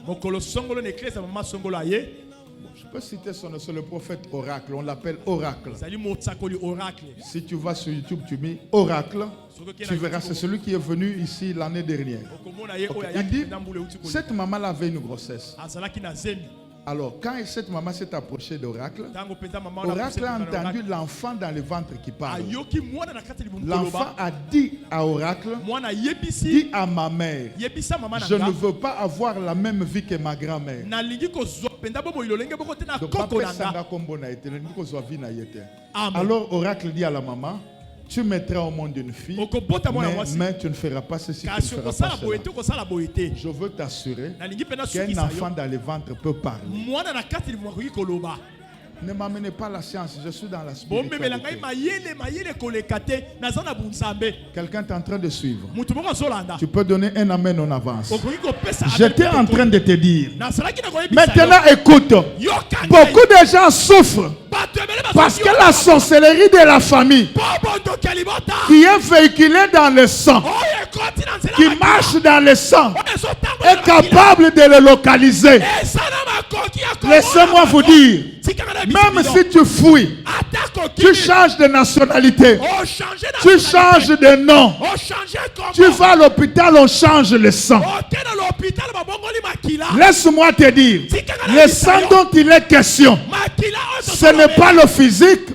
Je peux citer son nom, c'est le prophète Oracle, on l'appelle Oracle. Si tu vas sur YouTube, tu mets Oracle, tu verras, c'est celui qui est venu ici l'année dernière. Okay. Il dit, cette maman avait une grossesse. Alors, quand cette maman s'est approchée d'Oracle, Oracle a entendu l'enfant dans le ventre qui parle. L'enfant a dit à Oracle, dis à ma mère, je ne veux pas avoir la même vie que ma grand-mère. Alors, Oracle dit à la maman, tu mettras au monde une fille, mais tu ne feras pas ceci, tu ne feras pas cela. Je veux t'assurer qu'un enfant dans le ventre peut parler. Ne m'amenez pas la science, je suis dans la spiritualité. Quelqu'un est en train de suivre. Tu peux donner un amen en avance. J'étais en train de te dire. Maintenant écoute. Beaucoup de gens souffrent parce que la sorcellerie de la famille qui est véhiculée dans le sang, qui marche dans le sang, est capable de le localiser. Laissez-moi vous dire, même si tu fouilles, tu changes de nationalité, tu changes de nom, tu vas à l'hôpital, on change le sang. Laisse-moi te dire, le sang dont il est question, ce n'est pas le physique,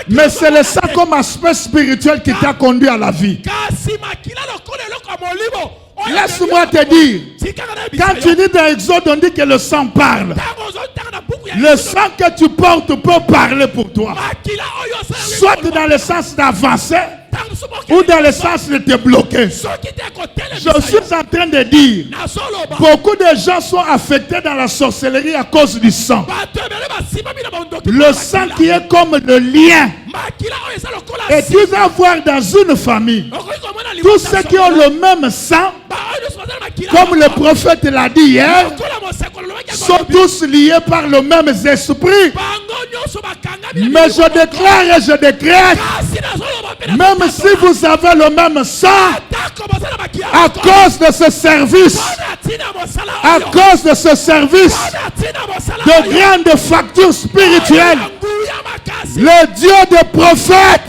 mais c'est le sang comme aspect spirituel qui t'a conduit à la vie. Laisse-moi te dire, quand tu dis dans Exode, on dit que le sang parle. Le sang que tu portes peut parler pour toi. Soit dans le sens d'avancer, ou dans le sens de te bloquer. Je suis en train de dire, beaucoup de gens sont affectés dans la sorcellerie à cause du sang. Le sang qui est comme le lien. Et tu vas voir dans une famille, tous ceux qui ont le même sang, comme le prophète l'a dit hier, sont tous liés par le même esprit. Mais je déclare et je décrète, même si vous avez le même sang, à cause de ce service, de grandes factures spirituelles, le Dieu des prophètes,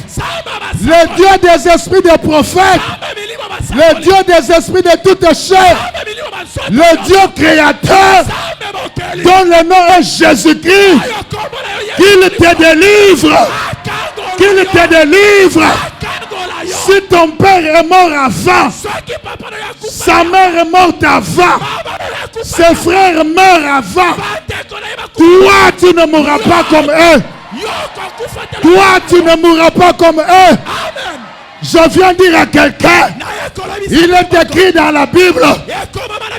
le Dieu des esprits des prophètes, le Dieu des esprits de toute chair, le Dieu créateur, dont le nom est Jésus-Christ, qu'il te délivre, qu'il te délivre. Si ton père est mort avant, sa mère est morte avant, ses frères meurent avant, toi tu ne mourras pas comme eux. Toi tu ne mourras pas comme eux. Je viens dire à quelqu'un, il est écrit dans la Bible,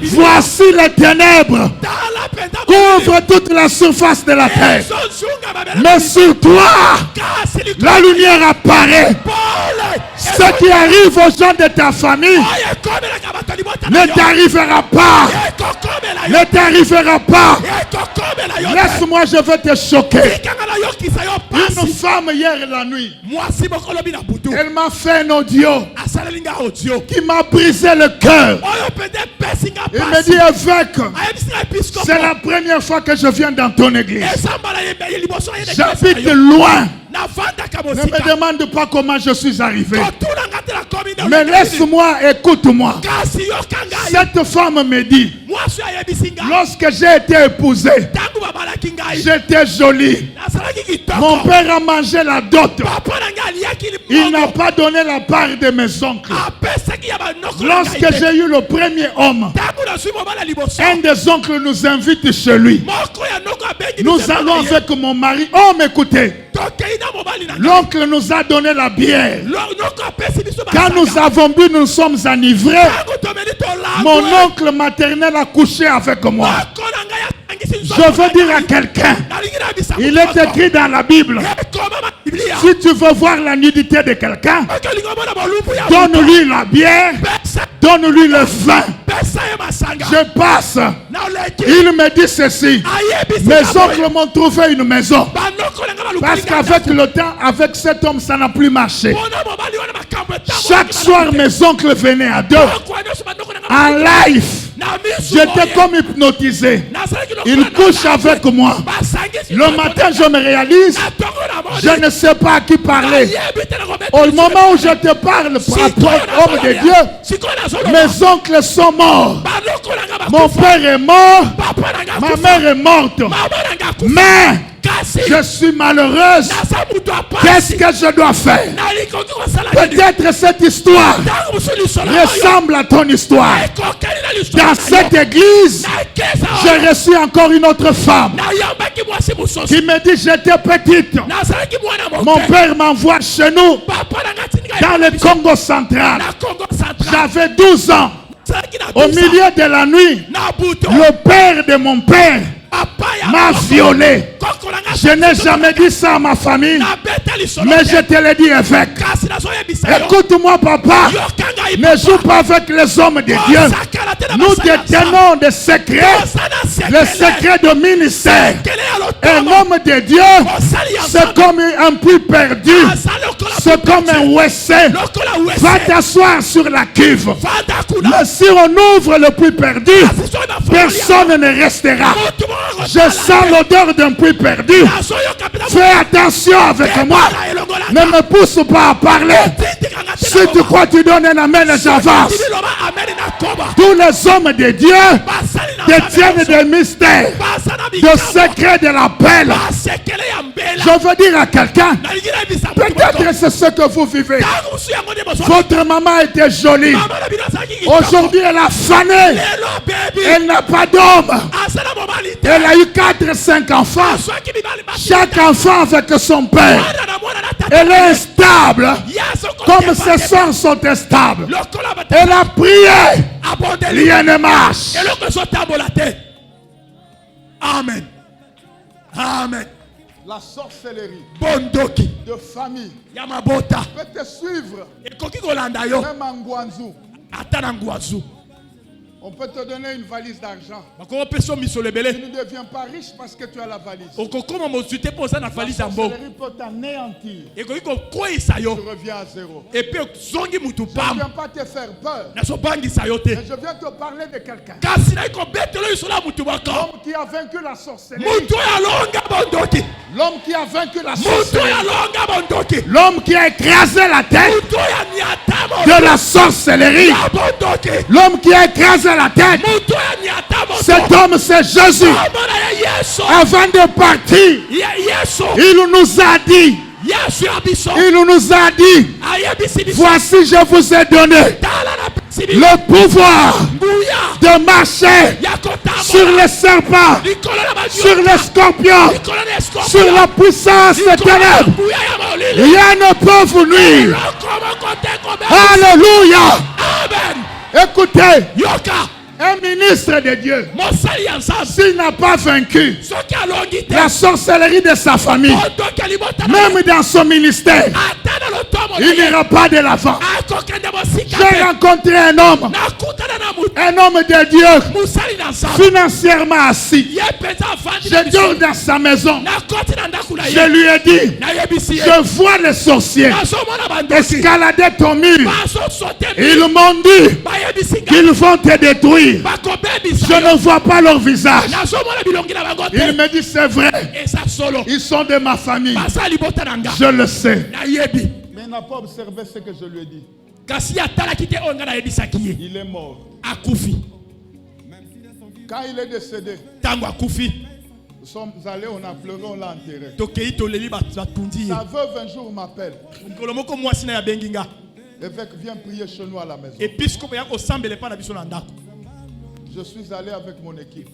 voici les ténèbres couvrent toute la surface de la terre, mais sur toi la lumière apparaît. Ce qui arrive aux gens de ta famille ne t'arrivera pas. Ne t'arrivera pas. Laisse-moi, je vais te choquer. Une femme hier la nuit, elle m'a fait un audio qui m'a brisé le cœur. Il me dit, évêque, c'est la première fois que je viens dans ton église. J'habite loin. Ne me demande pas comment je suis arrivé. Mais laisse-moi, écoute-moi. Cette femme me dit, lorsque j'ai été épousé, j'étais jolie. Mon père a mangé la dot. Il n'a pas donné la part de mes oncles. Lorsque j'ai eu le premier homme, un des oncles nous invite chez lui. Nous allons avec mon mari. Oh, m'écoutez. L'oncle nous a donné la bière. Quand nous avons bu, nous sommes enivrés. Mon oncle maternel a couché avec moi. Je veux dire à quelqu'un, il est écrit dans la Bible, si tu veux voir la nudité de quelqu'un, donne-lui la bière, donne-lui le vin. Je passe. Il me dit ceci, mes oncles m'ont trouvé une maison. Parce qu'avec le temps, avec cet homme, ça n'a plus marché. Chaque soir, mes oncles venaient à deux. En live. J'étais comme hypnotisé. Il couche avec moi. Le matin, je me réalise, je ne sais pas à qui parler. Au moment où je te parle, homme de Dieu, mes oncles sont morts. Mon père est mort. Ma mère est morte. Mais je suis malheureuse. Qu'est-ce que je dois faire? Peut-être cette histoire ressemble à ton histoire. Dans cette église, j'ai reçu encore une autre femme qui me dit, j'étais petite. Mon père m'envoie chez nous dans le Congo central. J'avais 12 ans. Au milieu de la nuit, le père de mon père m'a violé. Je n'ai jamais dit ça à ma famille, mais je te l'ai dit, évêque. Écoute-moi, papa, ne joue pas avec les hommes de Dieu. Nous détenons des secrets, les secrets de ministère. Un homme de Dieu, c'est comme un puits perdu, c'est comme un WC. Va t'asseoir sur la cuve. Mais si on ouvre le puits perdu, personne ne restera. Je sens l'odeur d'un puits perdu. Fais attention avec moi. Ne me pousse pas à parler. Si tu crois que tu donnes un amen, j'avance. Tous les hommes de Dieu détiennent des mystères, des secrets de l'appel. Je veux dire à quelqu'un, peut-être c'est ce que vous vivez. Votre maman était jolie. Aujourd'hui, elle a fané. Elle n'a pas d'homme. Elle a eu 4-5 enfants. Chaque enfant avec son père. Elle est instable. Comme ses soeurs sont instables. Elle a prié. Rien ne marche. Amen. Amen. La sorcellerie Bondoki de famille Yamabota peut te suivre. Ekoki kolanda yo Même en Guanzou. ata na Ngwazu. On peut te donner une valise d'argent. Tu ne ne deviens pas riche parce que tu as la valise. La sorcellerie peut t'anéantir. Tu reviens à zéro. Je ne viens pas te faire peur. Mais je viens te parler de quelqu'un. L'homme qui a vaincu la sorcellerie. L'homme qui a vaincu la sorcellerie. L'homme qui a écrasé la tête de la sorcellerie. L'homme qui a écrasé la tête. Cet homme, c'est Jésus. Avant de partir, il nous a dit, voici, je vous ai donné le pouvoir de marcher sur les serpents, sur les scorpions, sur la puissance des ténèbres. Rien ne peut vous nuire. Alléluia. Écoutez, un ministre de Dieu, s'il n'a pas vaincu la sorcellerie de sa famille, même dans son ministère, il n'ira pas de l'avant. J'ai rencontré un homme de Dieu, financièrement assis. Je dors dans sa maison. Je lui ai dit, je vois les sorciers escalader ton mur. Ils m'ont dit qu'ils vont te détruire. Je ne vois pas leur visage. Il me dit, c'est vrai. Ils sont de ma famille. Je le sais. Mais il n'a pas observé ce que je lui ai dit. Il est mort. Quand il est décédé, nous sommes allés, on a pleuré, on l'a enterré. Sa veuve un jour m'appelle. Évêque, viens prier chez nous à la maison. Je suis allé avec mon équipe.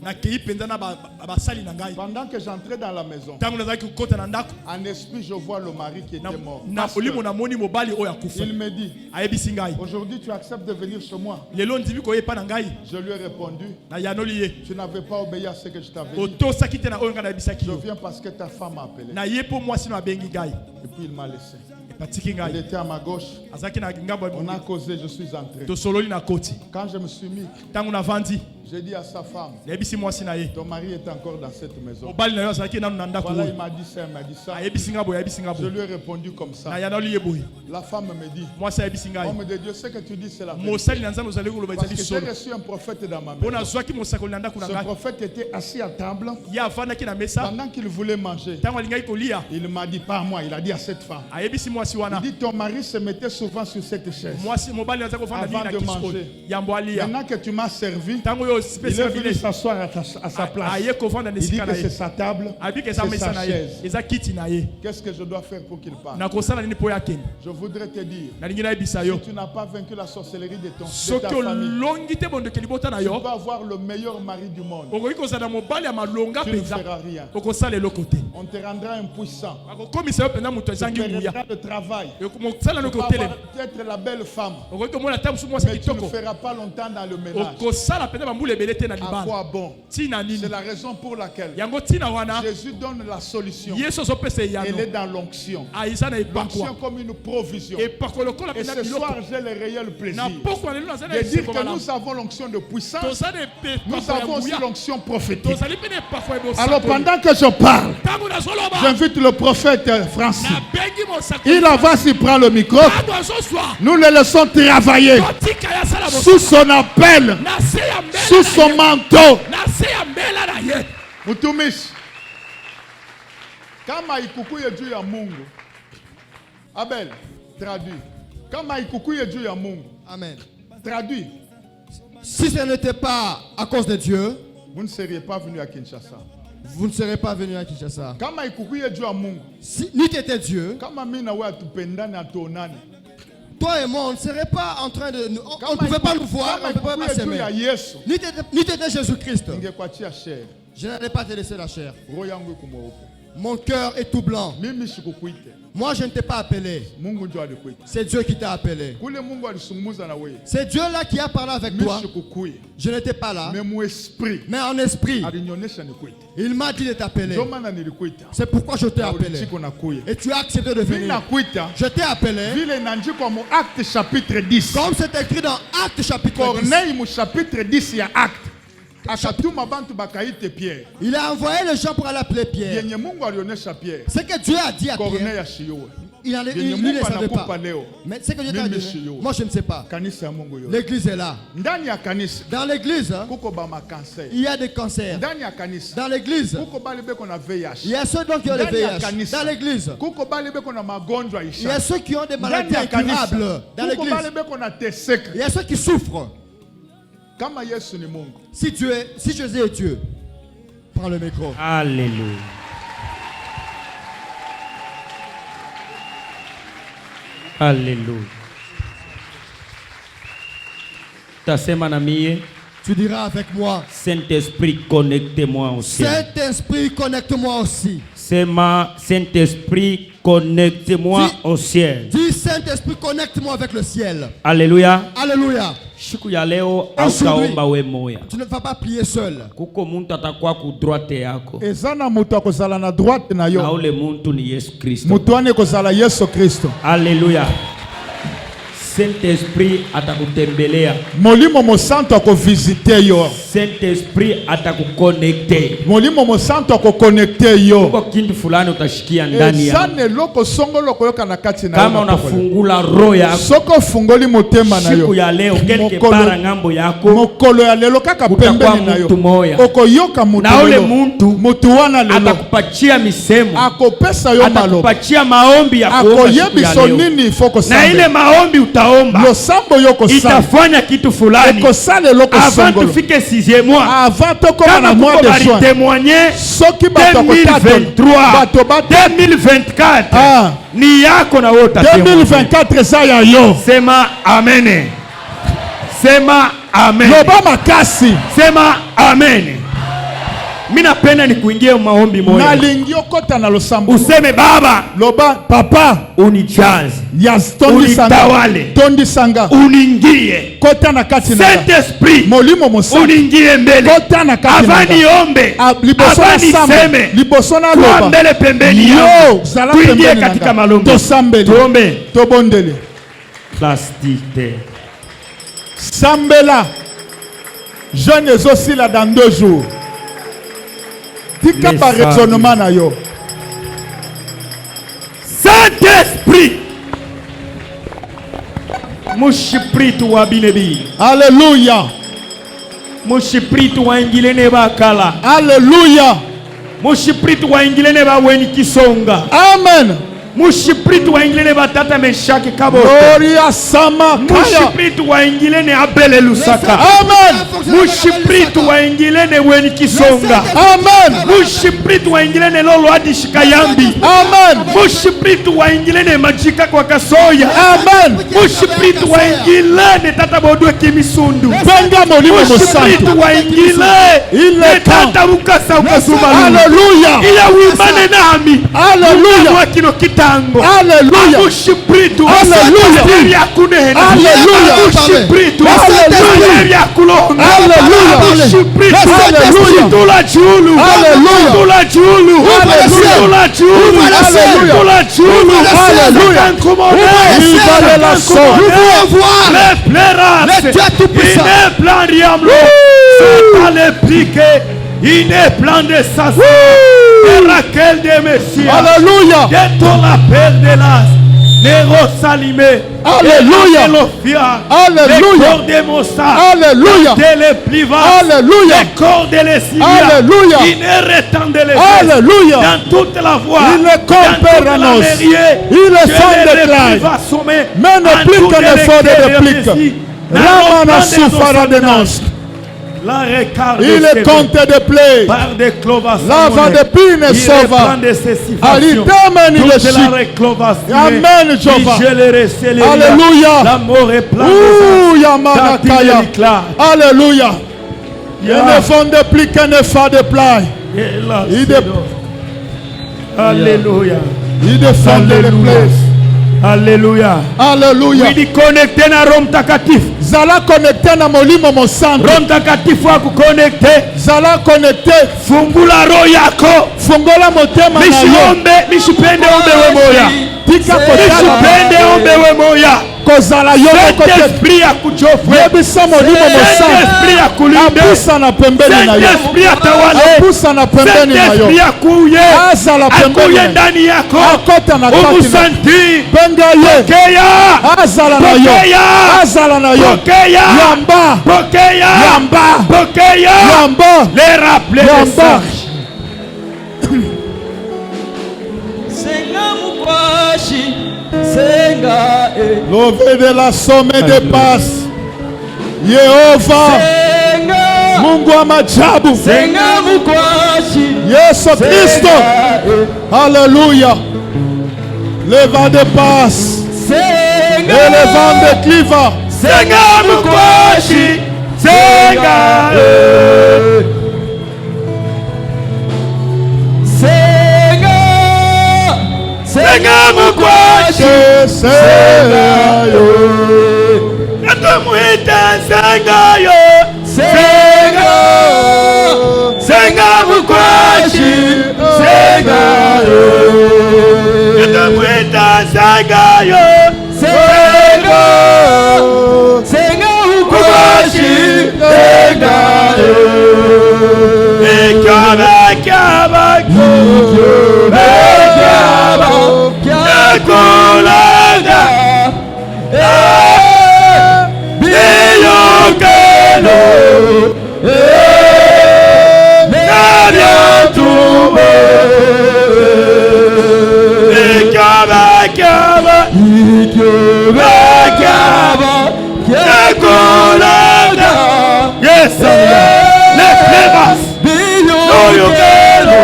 Pendant que j'entrais dans la maison, en esprit, je vois le mari qui était mort. Il me dit, aujourd'hui tu acceptes de venir chez moi. Je lui ai répondu, tu n'avais pas obéi à ce que je t'avais dit. Je viens parce que ta femme m'a appelé. Et puis il m'a laissé. Il était à ma gauche. On a causé, je suis entré. Quand je me suis mis, j'ai dit à sa femme, ton mari est encore dans cette maison. Voilà, il m'a dit ça, il m'a dit ça. Je lui ai répondu comme ça. La femme me dit, homme de Dieu, ce que tu dis c'est la vérité. Parce que j'ai reçu un prophète dans ma maison. Ce prophète était assis à table. Pendant qu'il voulait manger, il m'a dit, pas à moi, il a dit à cette femme. Il dit, ton mari se mettait souvent sur cette chaise avant de manger. Maintenant que tu m'as servi, il est venu s'asseoir à sa place. Il dit que c'est sa table, c'est sa chaise. Qu'est-ce que je dois faire pour qu'il parte? Je voudrais te dire, si tu n'as pas vaincu la sorcellerie de ta famille, tu peux avoir le meilleur mari du monde. Tu ne feras rien. On te rendra impuissant. Tu perdras le travail. Tu peux être la belle femme, mais tu ne feras pas longtemps dans le ménage. À quoi bon? C'est la raison pour laquelle Jésus donne la solution. Elle est dans l'onction. L'onction comme une provision. Et ce soir, j'ai le réel plaisir de dire que nous avons l'onction de puissance. Nous avons aussi l'onction prophétique. Alors pendant que je parle, j'invite le prophète Francis. Il avance, il prend le micro. Nous le laissons travailler sous son appel, sous son manteau. Mutumishi, kama ikukuye juu ya Mungu. Abel, traduit. Kama ikukuye juu ya Mungu. Amen. Traduit. Si ce n'était pas à cause de Dieu, vous ne seriez pas venu à Kinshasa. Vous ne serez pas venu à Kinshasa. Kama ikukuye juu ya Mungu. Si n'eût été Dieu, kama mimi na wewe atupendane atonane. Toi et moi, on ne serait pas en train de... On ne pouvait pas nous voir, on ne pouvait pas s'aimer. N'eût été Jésus-Christ, je n'allais pas te laisser la chair. Mon cœur est tout blanc. Moi, je ne t'ai pas appelé. C'est Dieu qui t'a appelé. C'est Dieu là qui a parlé avec toi. Je n'étais pas là. Mais en esprit, il m'a dit de t'appeler. C'est pourquoi je t'ai appelé. Et tu as accepté de venir. Je t'ai appelé. Comme c'est écrit dans Actes chapitre 10. Chapitre 10, il y a Actes. Il a envoyé les gens pour aller appeler Pierre. C'est que Dieu a dit à Pierre. Il ne savait pas. Mais c'est que Dieu a dit. Moi je ne sais pas. L'église est là. Dans l'église, il y a des cancers. Dans l'église, il y a ceux qui ont le VIH. Dans l'église, il y a ceux qui ont des maladies incurables. Dans l'église, il y a ceux qui souffrent. Si Jésus est Dieu, prends le micro. Alléluia. Alléluia. Tu diras avec moi, Saint-Esprit, connectez-moi au ciel. Saint-Esprit, connecte-moi aussi. C'est ma Saint-Esprit, connectez-moi au ciel. Dis Saint-Esprit, connecte-moi avec le ciel. Alléluia. Alléluia. Aujourd'hui, tu ne vas pas prier seul. Alléluia. Saint-Esprit atakutembelea. Molimo mo santo ako visiter yo. Saint-Esprit atakukonnecter. Molimo mo santo ako connecter yo. Kwa kintu fulani utashikia ndani yako. Zane loko songo loko yoka na kati na. Kama unafungula roho yako. Soko fungoli motema na yo. Siku ya leo quelque part ngambo yako. Mokolo ya lelo kaka pembeni na yo. Oko yoka mutu. Na ule muntu wana lelo. Atakupatia misemo. Akopesa yo malo. Atakupatia maombi ya kuomba siku ya leo. Nini foko na ile maombi utaomba. Itafanya kitu fulani. Avant tufike 6e mois. Kama kuko balitémoigner 2023 2024 ni yako na wota 2024 za ya yo. Sema amen. Sema amen. Loba makasi. Sema amen. Mimi napenda nikuingie maombi moja. Nalingio kota na losambo. Useme baba, loba papa, unijaze. Yes, tondi sanga. Tondi sanga. Uningie. Kota na kati na. Saint-Esprit. Molimo mosa. Uningie mbele. Kota na kati na. Avani ombe. Avani seme. Libosona loba. Kwa mbele pembeni yangu. Tuingie katika malombi. Tosambele. Tuombe. Tobondele. Plastique. Sambela. Jeune aussi là dans 2 jours. Tika par raisonnement na yo. Saint-Esprit. Mushipritu wa binebi. Alléluia. Mushipritu wa ingilene bakala. Alléluia. Mushipritu wa ingilene ba weni kisonga. Amen. Mushipritu wa ingilene batata meshaki kabote. Gloria sama kaya. Mushipritu wa ingilene abele lusaka. Amen. Mushipritu wa ingilene weni kisonga. Amen. Mushipritu wa ingilene lolo hadi shikayambi. Amen. Mushipritu wa ingilene majika kwa kasoya. Amen. Mushipritu wa ingilene tata bodwe kimisundu. Benga molimo mosantu. Mushipritu wa ingilene ile tata ukasa ukasuma. Hallelujah. Ila wimane nami. Hallelujah. Wakino kitango. Hallelujah. Mushipritu. Hallelujah. Ya kunena. Hallelujah. Mushipritu. Hallelujah. Ya kulonga. Hallelujah. Mushipritu. Hallelujah. Tula chulu. Hallelujah. Tula chulu. Hallelujah. Tula chulu. Hallelujah. Tula chulu. Hallelujah. Les plairas. Il n'est plan riamlo. Satan les piqué. Il n'est plan de sas. De Raquel de Messia. Alléluia. De ton appel de l'as. Néro salimé. Alléluia. Alléluia. Les corps de Mossa. Alléluia. De les plivas. Alléluia. Les corps de les Syria. Alléluia. Il est retend de les Alléluia. dans toute la voie. Il est compéranos. Il est sans déclin. Mais ne plus que les forts de réplique. Ramana soufara de nos. Il est compté de plaies. Lava de pine sova. Alidame ni le chic. Amen Jova. Alléluia. L'amour est plein de Yamana Kaya. Alléluia. Il ne font de plus qu'un effort de plaie. Alléluia. Il défendait les plaies. Alléluia. Alléluia. Il dit connecté na Rome takatif. Zala connecté na molimo mosantu. Rome takatif wa ku connecté. Zala connecté. Fungula roho yako. Fungola motema na yo. Mishipende ombe we moya. Tika kotala. Mishipende ombe we moya. Kozala yo kote. Saint-Esprit ya kuchofwe. Yebisa molimo mosantu. Saint-Esprit ya kulinde. Apusa na pembeni na yo. Saint-Esprit ya tawale. Apusa na pembeni na yo. Saint-Esprit ya kuye. Azala pembeni. Akuye ndani yako. Akota na kati. Umusanti. Benga ye. Pokeya. Azala na yo. Pokeya. Azala na yo. Pokeya. Yamba. Pokeya. Yamba. Pokeya. Yamba. Les rappeler les sages. Lové de la somme de passe. Yehova Mungu wa majabu. Yesu Kristo. Alléluia. Le vent de passe. Et le vent de cliva. Senga mukwashi. Senga. Senga mukwashi. Senga yo. Natumwita senga yo. Senga. Senga mukwashi. Senga yo. Natumwita senga yo. Senga. Senga mukwashi. Senga yo. Ekaba kaba kaba. Kolaga Biyokelo Nabiatume Ekaba kaba Kolaga Yes, les plebas Biyokelo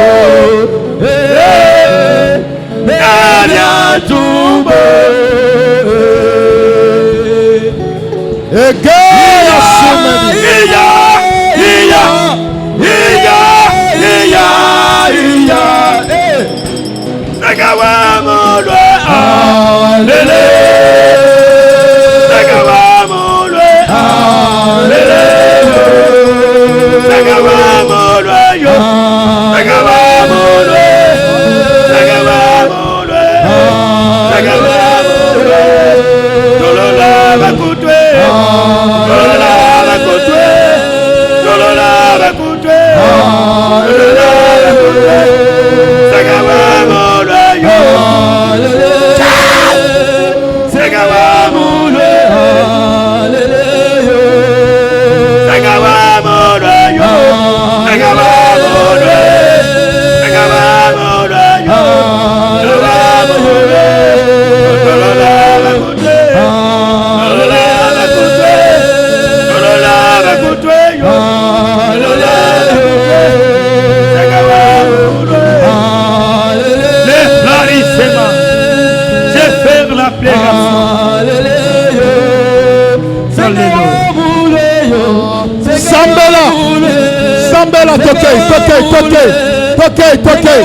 Toke.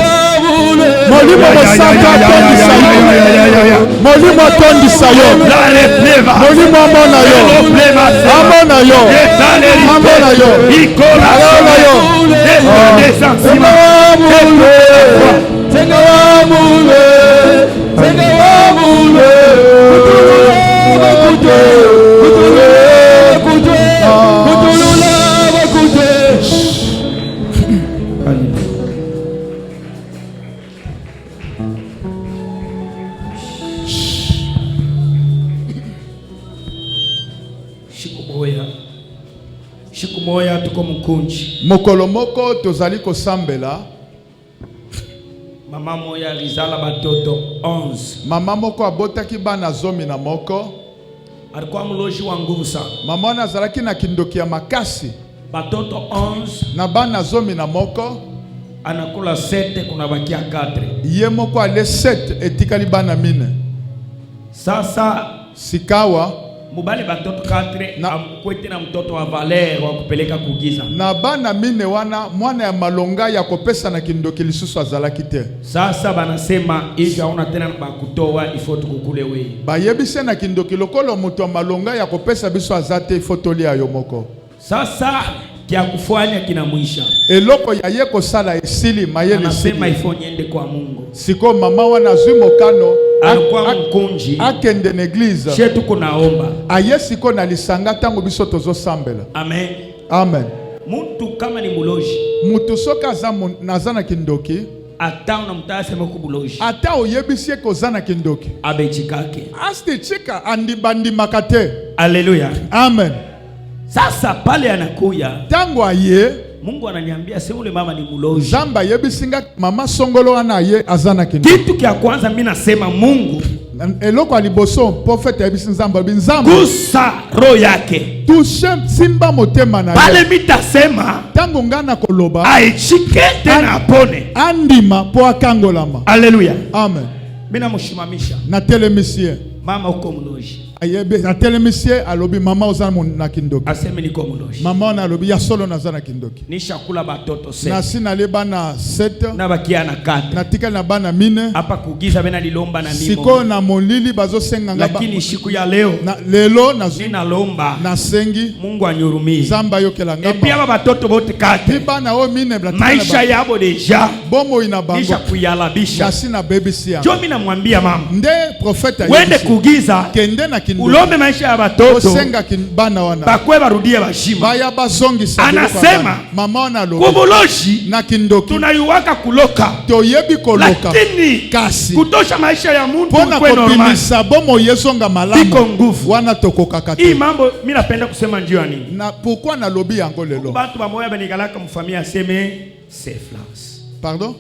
Molimo mosaka atondisa yo. Molimo atondisa yo. Molimo amona yo. Amona yo. Amona yo. Amona yo. Mokolo moko tozali kosambela. Mama moya rizala batoto 11. Mama moko abotaki bana zomi na moko. Alikuwa mloji wa nguvu sana. Mama wana azalaki na kindoki ya makasi. Batoto 11 na bana zomi na moko. Anakula 7 kuna bakia 4. Ye moko ale 7 etikali bana mine. Sasa sikawa mubali batoto 4 amkwete na mtoto wa Valère wa kupeleka kugiza. Na bana mine wana mwana ya malonga ya kopesa na kindoki lisusu azalaki te. Sasa banasema hivi hauna tena bakutoa ifo tukukule we. Bayebise na kindoki lokolo mutu wa malonga ya kopesa biso azate ifo tolia yo moko. Sasa kia kufanya kinamwisha. Eloko ya yeko sala esili mayele sili. Anasema ifo nyende kwa Mungu. Siko mama wana zwi mokano alikuwa mkunji akende na eglise shetu kunaomba ayesiko na lisanga tango biso tozo sambela. Amen. Amen. Muntu kama ni muloji mutu soka nazana kindoki ata unamtasema kubuloji ata oyebisi ko zana kindoki abechikake asti chika andibandi makate. Haleluya. Amen. Sasa pale anakuya tango aye Mungu ananiambia sema ule mama ni muloji. Zamba yebisinga mama songolo anaye azana kindoki. Kitu kia kwanza mimi nasema Mungu eloko aliboso prophète yebisin Zamba binzamba gusa roho yake touche simba motema na pale mitasema tango ngana koloba aichike tena apone andima po akangolama. Haleluya. Amen. Mina mshimamisha na telemisie mama uko muloji ayebe na telemisie alobi mama ozana na kindoki aseme niko muloji mama na alobi ya solo nazana kindoki nishakula batoto 7 na sina le bana 7 na bakia na 4 na tika na bana mine hapa kugiza bena lilomba na mimo siko na molili bazo senga ngaba lakini siku ya leo na lelo na nina lomba na sengi Mungu anyurumie Zamba yokela ngamba epia batoto bote 4 bana o mine blatina maisha yabo deja bomo ina bango nisha kuyalabisha na sina baby sia jo mimi namwambia mama nde profeta wende kugiza kende na kindoki ulombe maisha ya batoto senga bana wana bakwe barudie bashima baya bazongi sa anasema mama wana lo kubuloji na kindoki tunayuwaka kuloka toyebi koloka lakini kasi kutosha maisha ya mtu pona kwa normal bomo yesonga malamu iko nguvu wana tokoka kati. Hii mambo mimi napenda kusema ndio ya nini na pourquoi na lobi yango lelo bantu bamoya banikalaka mfamia aseme c'est France. Pardon?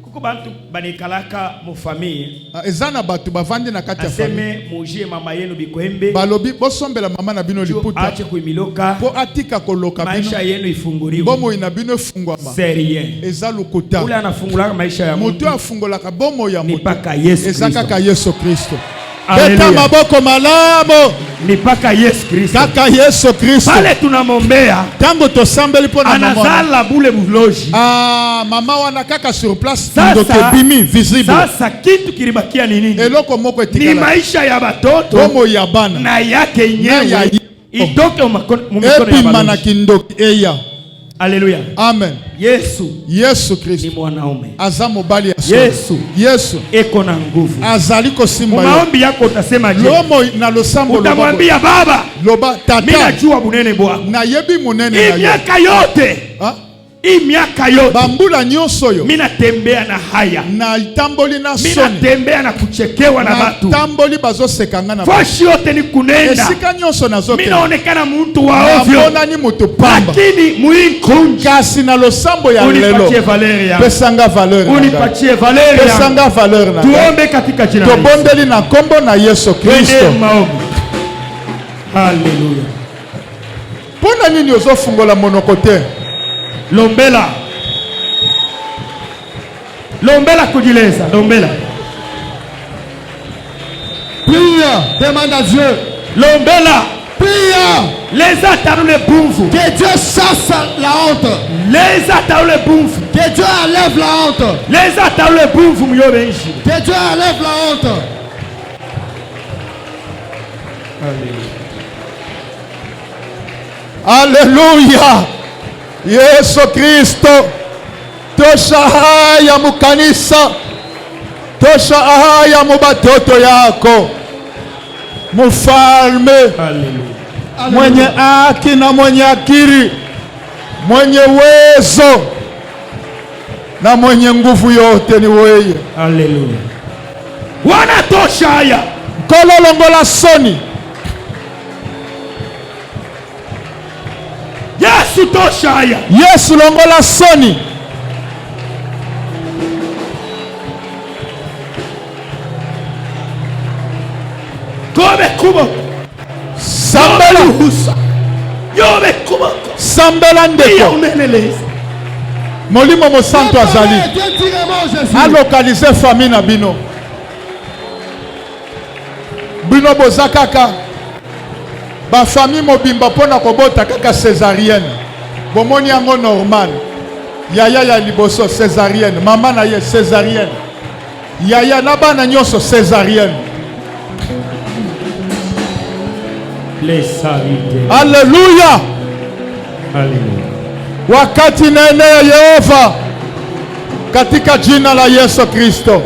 Kuko bantu banikalaka mfamia ezana batu bavandi na kati ya famille aseme mujie mama yenu bikwembe balobi bosombela mama na bino liputa ache kuimiloka po atika koloka bino maisha yenu ifunguriwe bomo ina bino fungwama serien eza lukuta ule anafungulaka maisha ya mutu afungolaka bomo ya mutu mpaka Yesu eza kaka Yesu Kristo. Beta maboko malamo ni paka Yesu Kristo kaka Yesu Kristo pale tunamombea tango tosambeli pona mama anazala bule buloji mama wana kaka sur place ndoke bimi visible. Sasa kitu kilibakia ni nini? Eloko moko etikala ni maisha ya batoto bomo ya bana na yake yenyewe itoke mumikono ya bana kindoki eya. Haleluya. Amen. Yesu Kristo ni mwanaume. Aza mobali ya solo. Yesu eko na nguvu. Azaliko simba. Maombi yako utasema je? Lomo na losambo loba. Utamwambia baba. Loba tata. Mimi najua bunene bwako. Na yebi munene na yo. Miaka yote. Hii miaka yote bambula nyonso yo mimi natembea na haya na tamboli na soni mimi natembea na kuchekewa na watu tamboli bazosekanga na fashi yote ni kunenda esika nyonso nazoke mimi naonekana mtu wa ovyo naona ni mtu pamba lakini muinkunji kasi na losambo ya lelo unipatie Valeria pesanga valeur unipatie Valeria pesanga valeur na tuombe katika jina la Yesu tobondeli na kombo na Yesu Kristo. Haleluya. Pona nini ozofungola monoko te? Lombela kujileza, lombela. Prie, demande à Dieu. Lombela, prie. Les atarou les boumfou. Que Dieu chasse la honte. Les atarou les boumfou. Que Dieu enlève la honte. Les atarou les boumfou myobenji. Que Dieu enlève la honte. Alléluia. Yesu Kristo tosha haya mukanisa, tosha haya mubatoto yako mufalme. Hallelujah. Mwenye haki na mwenye akili, mwenye uwezo na mwenye nguvu yote ni wewe. Haleluya. Wana tosha haya kololongola soni. Yesu tosha haya. Yesu longola soni. Kobe kubo. Sambela husa. Yobe kubo. Sambela ndeko. Molimo mosanto azali. A localiser famille na bino. Bino bozakaka. Ba famille mobimba pona kobota kaka césarienne. Bomoni yango normal. Yaya ya liboso césarienne, maman na ye césarienne. Yaya na bana nyoso césarienne. Alléluia. Alléluia. Wakati nene ya Yehova katika jina la Yesu Kristo.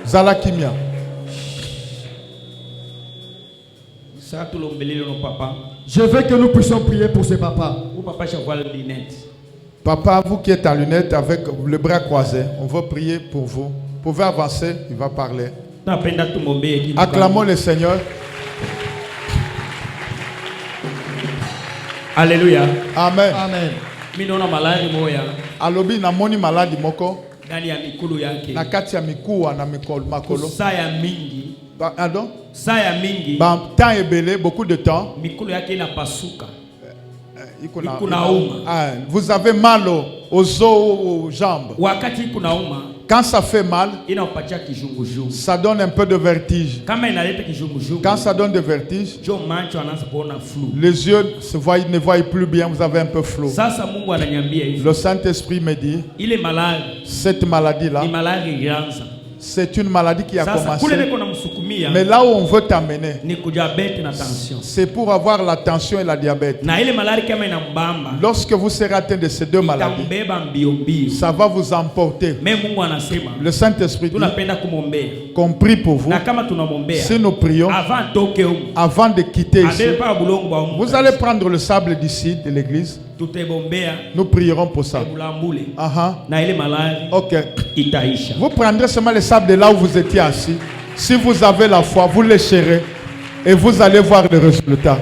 Zala kimia. Je veux que nous puissions prier pour ce papa. Papa, vous qui êtes en lunettes avec le bras croisé, on veut prier pour vous. Vous pouvez avancer, il va parler. Acclamons le Seigneur. Alléluia. Amen. Amen. Alobi na moni maladi moko. Na kati ya mikuwa na makolo. Pardon? Temps ebele, beaucoup de temps. Vous avez mal aux os, aux jambes. Quand ça fait mal, ça donne un peu de vertige. Quand ça donne de vertige, les yeux ne voient plus bien, vous avez un peu flou. Le Saint-Esprit me dit, cette maladie-là, c'est une maladie qui a commencé. Mais là où on veut t'amener, c'est pour avoir la tension et la diabète. Lorsque vous serez atteint de ces deux maladies, ça va vous emporter. Le Saint-Esprit dit qu'on prie pour vous. Si nous prions, avant de quitter ici, vous allez prendre le sable d'ici, de l'église. Nous prierons pour ça. Ok. Vous prendrez seulement le sable de là où vous étiez assis. Si vous avez la foi, vous lécherez et vous allez voir le résultat.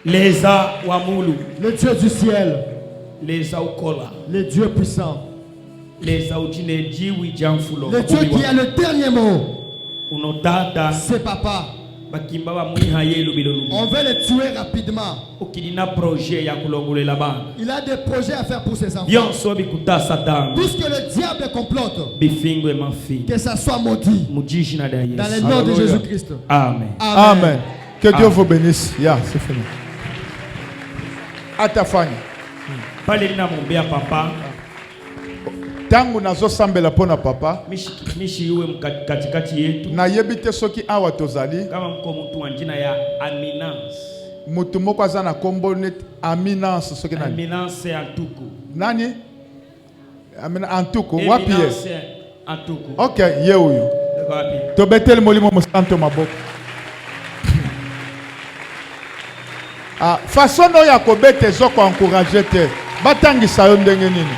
Le Dieu du ciel, le Dieu puissant, le Dieu qui a le dernier mot, c'est papa. On veut le tuer rapidement. Il a des projets à faire pour ses enfants. Puisque le diable complote, que ça soit maudit. Dans le nom de Jésus-Christ. Amen. Amen. Que Dieu vous bénisse. C'est fini. À ta famille. Tangu nazo sambela pona papa na yebite soki awa tozali mutu moko aza na kombo net Aminance soki nani Aminance Antuku nani Antuku wapi ye ok ye uyu tobetele molimo mosanto maboko façon no ya kobete zoko encourager te batangisa yo ndenge nini.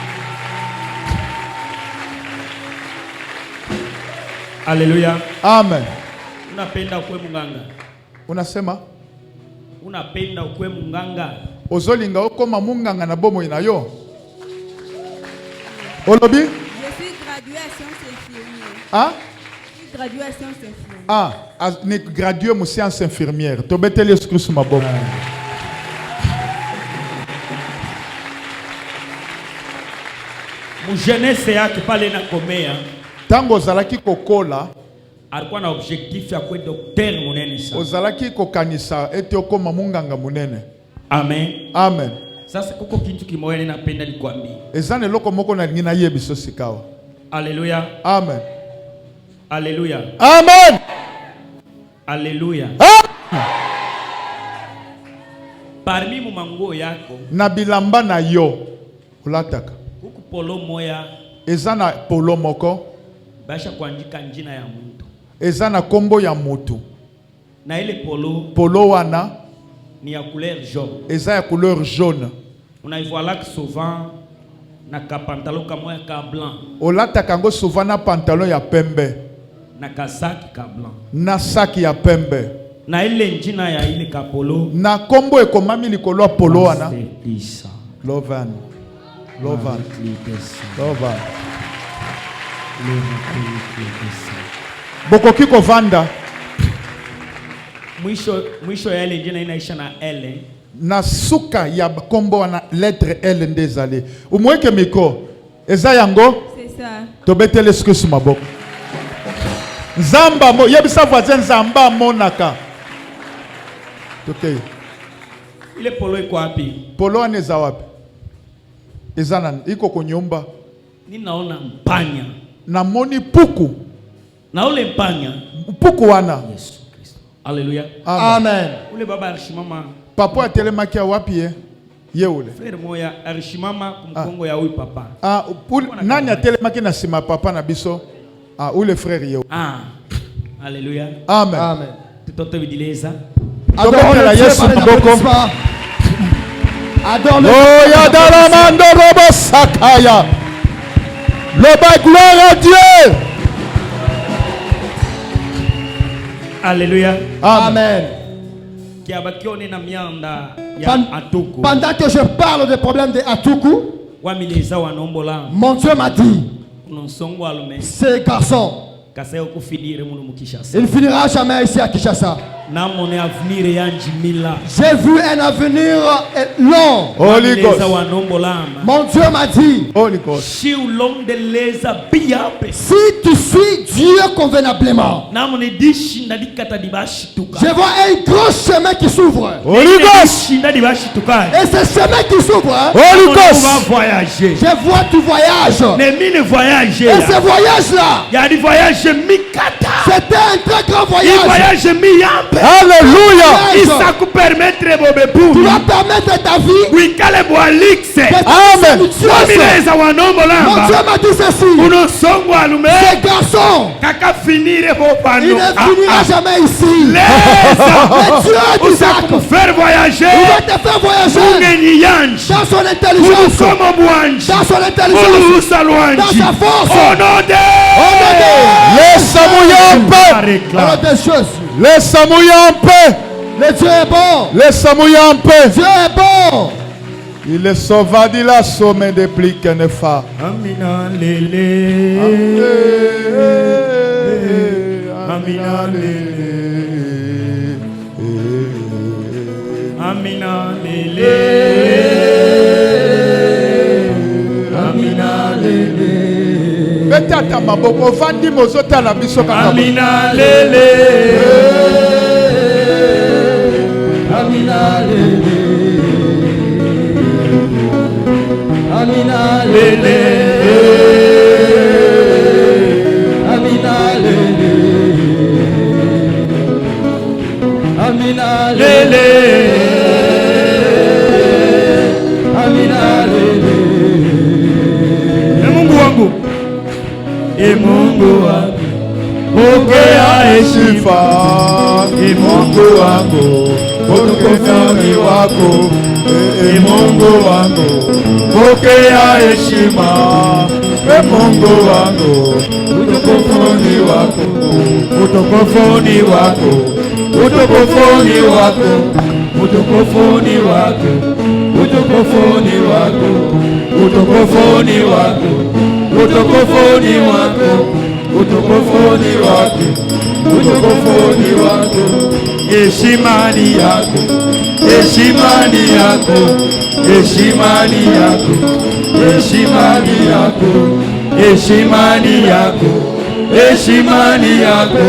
Alléluia. Amen. Unapenda ukwe munganga. Unasema? Unapenda ukwe munganga. Ozolinga okoma munganga na bomo ina yo. Olobi? Je suis gradué à sciences infirmières. Ah? Je suis gradué à sciences infirmières. Ni gradué en sciences infirmières. Tobeteli excuse ma bomo. Mu jeunesse yake pale na komea. Tango zalaki kokola alikuwa na objectif ya kuwa docteur munene sana. Ozalaki kokanisa ete okoma munganga munene. Amen. Amen. Sasa kuko kitu kimoja ninapenda nikwambie. Ezane loko moko na ngina yebiso sikawa. Alléluia. Amen. Alléluia. Amen. Alléluia. Parmi mumango yako na bilamba na yo ulataka kuko polo moya ezana polo moko basha kuandika njina ya mtu ezana kombo ya mutu na ile polo wana ni ya couleur jaune eza ya couleur jaune unaivoilaka souvent na ka pantalon ka moya ka blanc olataka ngo souvent na pantalon ya pembe na kasaki ka blanc na saki ya pembe na ile njina ya ile ka polo na kombo ekomami likolo ya polo wana Lovan Lovan Lovan bokoki kovanda mwisho ya ile njina inaisha na L na suka ya kombo wana lettre L ndezali umweke miko eza yango C'est ça. Tobete l'excuse maboko. Nzamba mo yebisa voisin nzamba monaka. Okay. Il est polo iko wapi? Polo aneza wapi? Ezana iko kunyumba. Ninaona mpanya. Na moni puku. Na ule mpanya. Puku wana. Yesu Kristo. Haleluya. Amen. Ule baba alishimama. Papa atelemaki wapi ye? Yeule. Frère moya alishimama kumkongo ya huyu papa. Nani atelemaki na sima papa na biso? Ule frère ye. Haleluya. Amen. Amen. Tutoto vidileza. Adore le Yesu maboko. Adore le Oh yadala mando robo sakaya. Le gloire à Dieu. Alléluia. Amen. Pendant que je parle des problèmes de Atuku, mon Dieu m'a dit, ce garçon, il ne finira jamais ici à Kinshasa. J'ai vu un avenir long. Holy Ghost. Mon Dieu m'a dit, si tu suis Dieu convenablement, je vois un gros chemin qui s'ouvre. Holy Ghost. Et ce chemin qui s'ouvre, Holy Ghost. Je vois tu voyages. Et ce voyage-là, c'était un très grand voyage. Alléluia. Tu vas permettre ta vie. Amen. Mon Dieu m'a dit ceci. Ce garçon, il ne finira jamais ici. Mais Dieu d'Isaac, il va te faire voyager dans son intelligence, dans son intelligence, dans sa force. Laisse-moi en paix. Laisse-moi en paix. Le Dieu est bon. Laisse-moi en paix. Dieu est bon. Il est sauvé de la somme des plis qu'elle ne fait. Amina lele. Amina lele. Amina lele. Amina lele. Betata maboko vandi mozota na biso kaka. Amina lele. Amina lele. Amina lele. Amina lele. Amina lele. Amina lele. Mungu wangu. Mungu wangu. Pokea heshima. Mungu wangu. Utukuzani wako, Mungu wangu, pokea heshima, Mungu wangu, utukuzani wako, utukuzani wako, utukuzani wako, utukuzani wako, utukuzani wako, utukuzani wako, utukuzani wako, utukuzani wako, utukuzani wako. Heshimani yako, heshimani yako, heshimani yako, heshimani yako, heshimani yako, heshimani yako,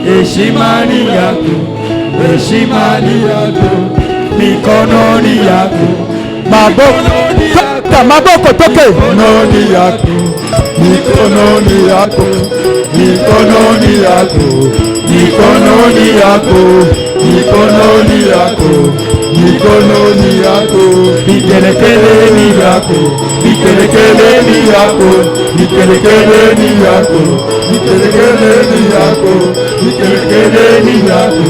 heshimani yako, heshimani yako, mikononi yako, maboko toke, mikononi yako, mikononi yako, mikononi yako. Mikononi yako, mikononi yako, mikononi yako, mikelekele yako, mikelekele yako, mikelekele yako, mikelekele yako, mikelekele yako,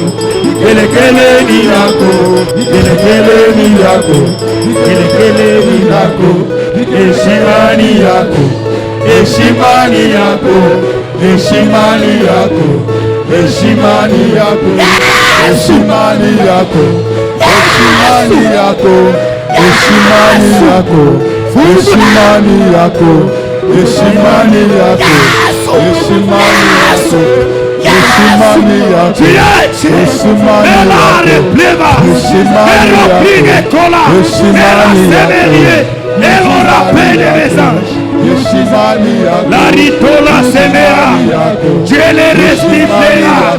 mikelekele yako, mikelekele yako, mikelekele yako, heshimani yako, heshimani yako, heshimani yako. Heshimani yako, heshimani yako, heshimani yako, heshimani yako, heshimani yako, heshimani yako, heshimani yako, heshimani yako, heshimani yako, heshimani yako, La ritola semera, Dieu les restituera,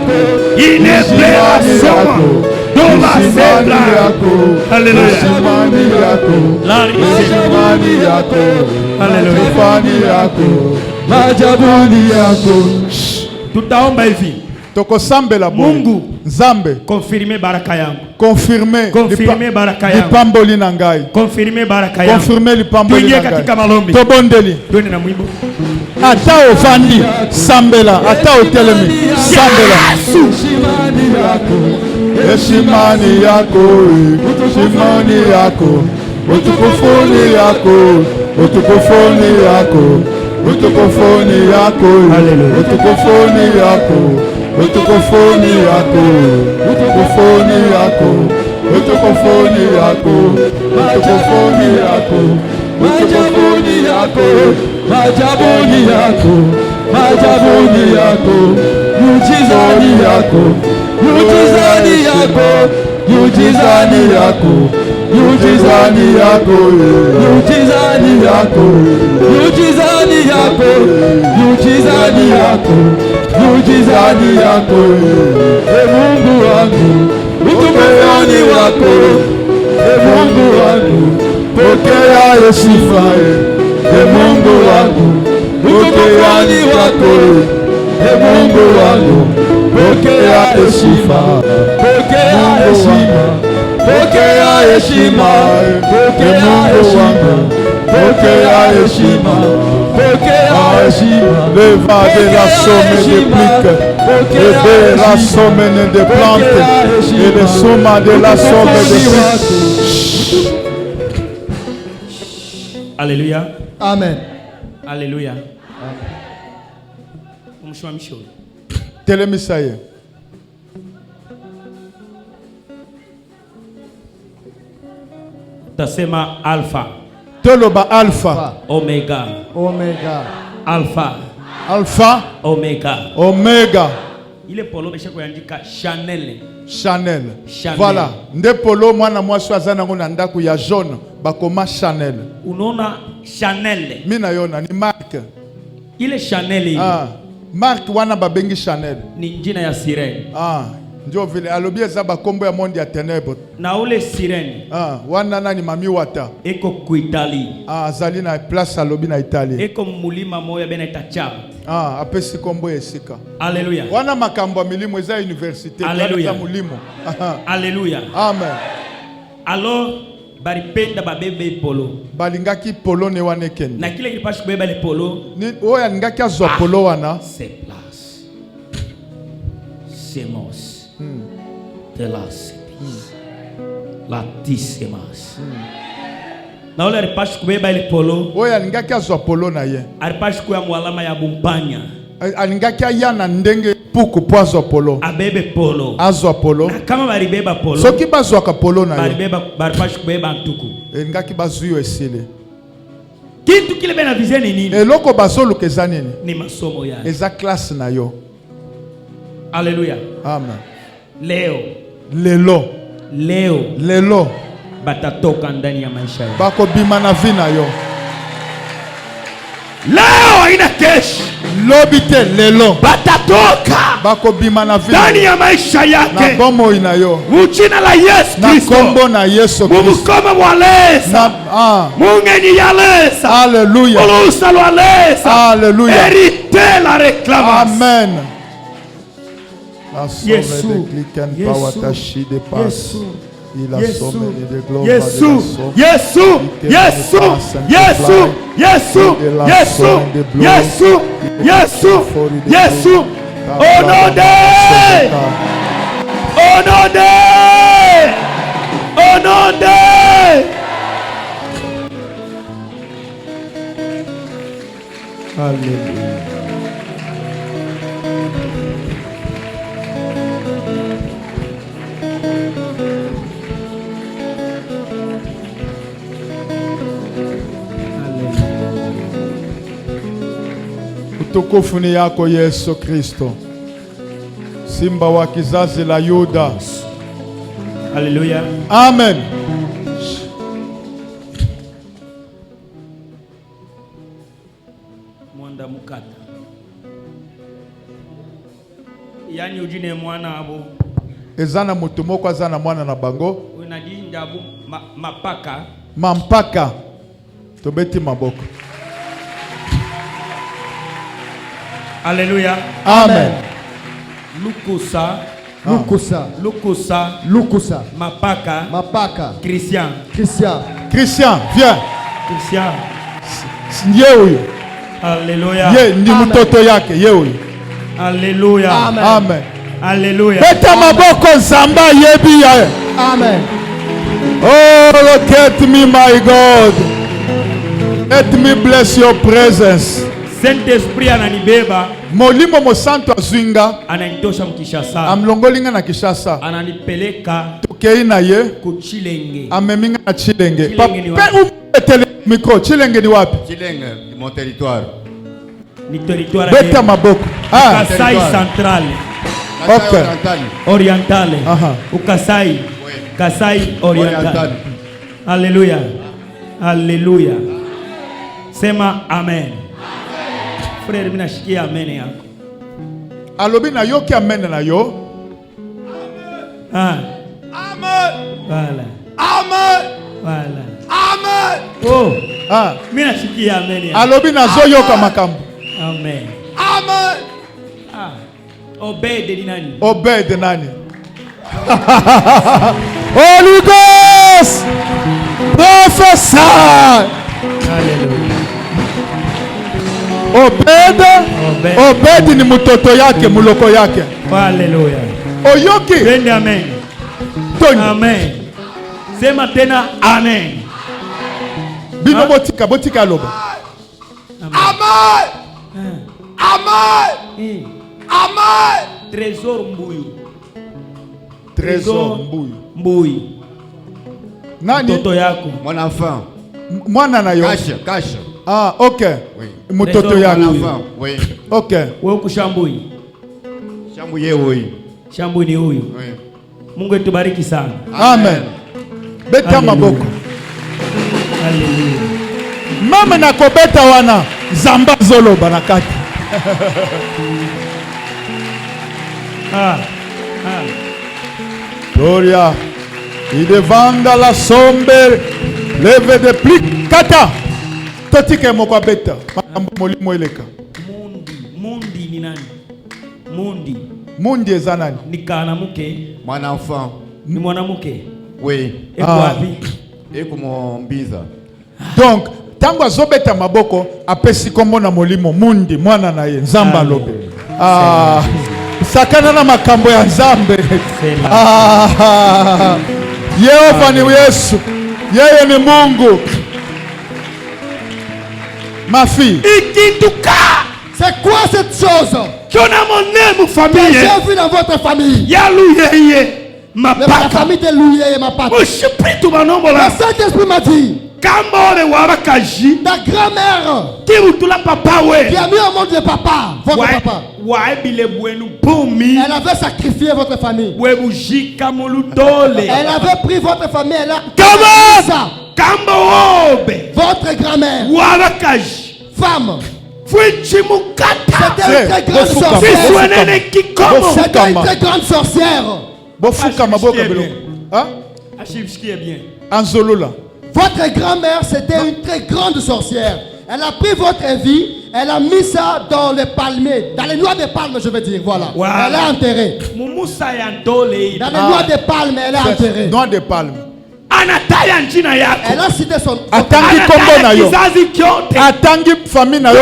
il ne plaira somme, dans la sembla. Alléluia. La ritola. Alléluia. Tutaomba hivi. Tokosambela Mungu Nzambe confirme baraka yangu. Confirme baraka yangu. Lipamboli na ngai. Confirme baraka yangu. Confirme lipamboli na ngai. Tuingie katika malombi. Tobondeli. Twende na mwimbo. Ata ofandi sambela, ata otelemi sambela. Heshimani yako, heshimani yako, utukufuni yako, utukufuni yako, utukufuni yako, utukufuni yako, utukufuni yako, utukufuni yako, utukufuni yako, utukufuni yako, utukufuni yako, majabuni yako, majabuni yako, mujizani yako, mujizani yako, mujizani yako, mujizani yako, mujizani yako, mujizani yako, mujizani yako, mujizani yako, e Mungu wangu, utukufuni wako, e Mungu wangu, pokea sifa, e Mungu wangu, utukufuni wako, e Mungu wangu, pokea sifa, pokea heshima, pokea heshima, pokea heshima, pokea heshima, pokea heshima. Leva de la somme de plique, et de la somme de plantes, et de somme de la somme de plique. Alléluia. Amen. Alléluia. Umshwamisho. Telemisaye. Tasema alpha. Toloba alpha. Omega. Omega. Alpha. Alpha. Omega. Omega. Ile polo besha kuandika Chanel. Chanel. Chanel. Voilà. Nde polo mwana mwasi azana ngo na ndaku ya jaune bakoma Chanel. Unaona Chanel. Mina yona ni marque. Ile Chanel ile. Ah. Marque wana babengi Chanel. Ni njina ya sirene. Ah. Ndio vile alobi eza bakombo ya monde ya ténèbres. Na ule sirene. Ah, wana nani mami wata. Eko ku Italie. Ah, azali na place alobi na Italie. Eko mulima moya bena itacha. Ah, apesi kombo esika. Alléluia. Wana makambo milimo eza université Alléluia. mulimo. Alléluia. Amen. Alors baripenda babebe polo. Balingaki polo ne wana kende. Na kile kipashi kubeba le polo. Ni oya ngaki azwa polo wana. C'est place. Semos. De las la tisemas. Na ole alipashi kubeba ile polo. Oya alingaki azwa polo na ye. Alipashi kuya mwalama ya bumpanya. Alingaki aya na ndenge puku po azwa polo. Abebe polo. Azwa polo. Na kama baribeba polo. Soki bazwaka polo na ye. Baripashi kubeba ntuku. Alingaki bazuyo esile. Kintu kile bena vizeni nini? Eloko bazoluka eza nini? Ni masomo ya. Eza classe na yo. Alléluia. Amen. Lelo batatoka ndani ya maisha yao. Bako bima na vi na yo. Leo haina kesho. Lobite lelo batatoka bako bima na vi ndani ya maisha yake. Na bomo ina yo. Mujina la Yesu Kristo. Na kombo na Yesu Kristo. Mumukoma mwalesa. Mungeni yalesa. Alléluia. Olusa lwalesa. Alléluia. Hérité la réclamation. Amen. Yesu. Yesu. Yesu, Yesu, Yesu, Yesu, Yesu, Yesu, Yesu, Yesu, Yesu, Yesu, au nom de, au nom de, au nom de. Alléluia. Utukufu ni yako Yesu Kristo, Simba wa kizazi la Yuda. Haleluya. Amen. yani ujine mwana abo ezana mutu moko azana mwana na bango unadinda abu mapaka mampaka tobeti maboko. Alléluia. Amen. Lukusa Lukusa. Lukusa Lukusa. Mapaka Mapaka. Christian. Christian. Christian, viens. Christian. Ye huyu. Alléluia. Ye ndi mtoto yake, ye huyu. Alléluia. Amen. Amen. Alléluia. Beta maboko zamba yebi ya. Amen. Oh, look at me, my God. Let me bless your presence. Saint-Esprit ananibeba. Molimo mosanto azwinga. Ananitosha mkishasa. Amlongolinga na Kishasa. Ananipeleka. Tukei na ye. Kuchilenge. Ameminga na Chilenge. Chilenge ni wapi? Umetele mikro. Chilenge ni wapi? Chilenge ni mon territoire. Ni territoire. Beta maboko. Ah. Kasai central. Okay. Orientale. Aha. Ukasai. Oui. Kasai oriental. Alléluia. Alléluia. Sema amen. Frère, mina shikia amen yako. Alobi na yo ki amen na yo. Ah. Amen. Voilà. Amen. Voilà. Amen. Oh. Ah. Mina shikia amen yako. Alobi na zo yoka makambo. Amen. Amen. Ah. Obede ni nani? Obede nani? Holy Ghost! Prophesy! Hallelujah. Obede ni mtoto yake, muloko yake. Hallelujah. Oyoki. Twende amen. Tony. Amen. Sema tena amen. Bino botika loba. Amen. Amen. Amen. Trésor mbuyu. Trésor mbuyu. Nani? Mtoto yako. Mon enfant. Mwana na yo. Cache. Ah, okay. Oui. Mtoto yako. Mon enfant. Oui. Okay. Wewe kushambui. Shambuye oui. Shambui ni huyu. Oui. Mungu etubariki sana. Amen. Beta maboko. Hallelujah. Mama na kobeta wana zamba zolo barakati. Gloria. Il devant la sombre leve de pli kata. Totike moko beta. Mambo molimo eleka. Mundi ni nani? Mundi eza nani? Ni kanamuke. Mon enfant. Ni mwanamke. Oui. Eko wapi? Eko Mbiza. Donc, tango azobeta maboko apesi kombo na molimo mundi mwana na ye nzamba lobe. Ah. Sakana na makambo ya Nzambe. Ah. Yehova ni Yesu. Yeye ni Mungu. Ma fille. Ikituka. C'est quoi cette chose? Qu'on a mon nom famille. J'ai vu dans votre famille. Yalouye ma papa. La famille de Louye et ma papa. Le Saint-Esprit m'a dit. Ta grand-mère qui a mis au monde de papa, votre papa. Elle avait sacrifié votre famille. Elle avait pris votre famille. Elle a ça. Votre grand-mère, femme, c'était une très grande sorcière. C'était une très grande sorcière. Votre grand-mère, c'était une très grande sorcière. Elle a pris votre vie, elle a mis ça dans les palmiers, dans les noix de palme, je veux dire, voilà. Elle est enterrée. Dans les noix de palme, elle est enterrée. Noix de palme. Elle a cité son atangi kombo na yo. Atangi famille na yo.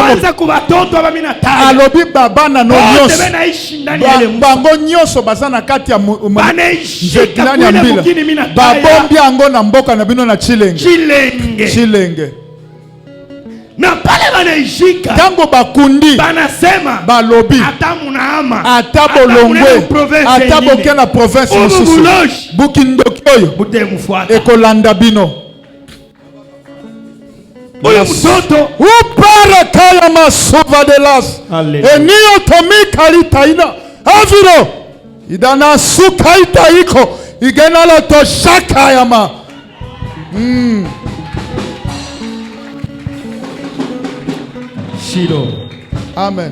Alobi baba na no nyonso. Bango nyonso baza na kati ya nzekinani ya mbila. Babombi yango na mboka na bino na Chilenge. Na pale wanaishika tango bakundi banasema balobi ata bolongwe ata bokena province mosusu bukindoki oyo ekolanda bino oyo mtoto upara kaya masuva de las eniyo tomika litaina aviro idana sukaita iko igena la toshaka yama Shilo. Amen.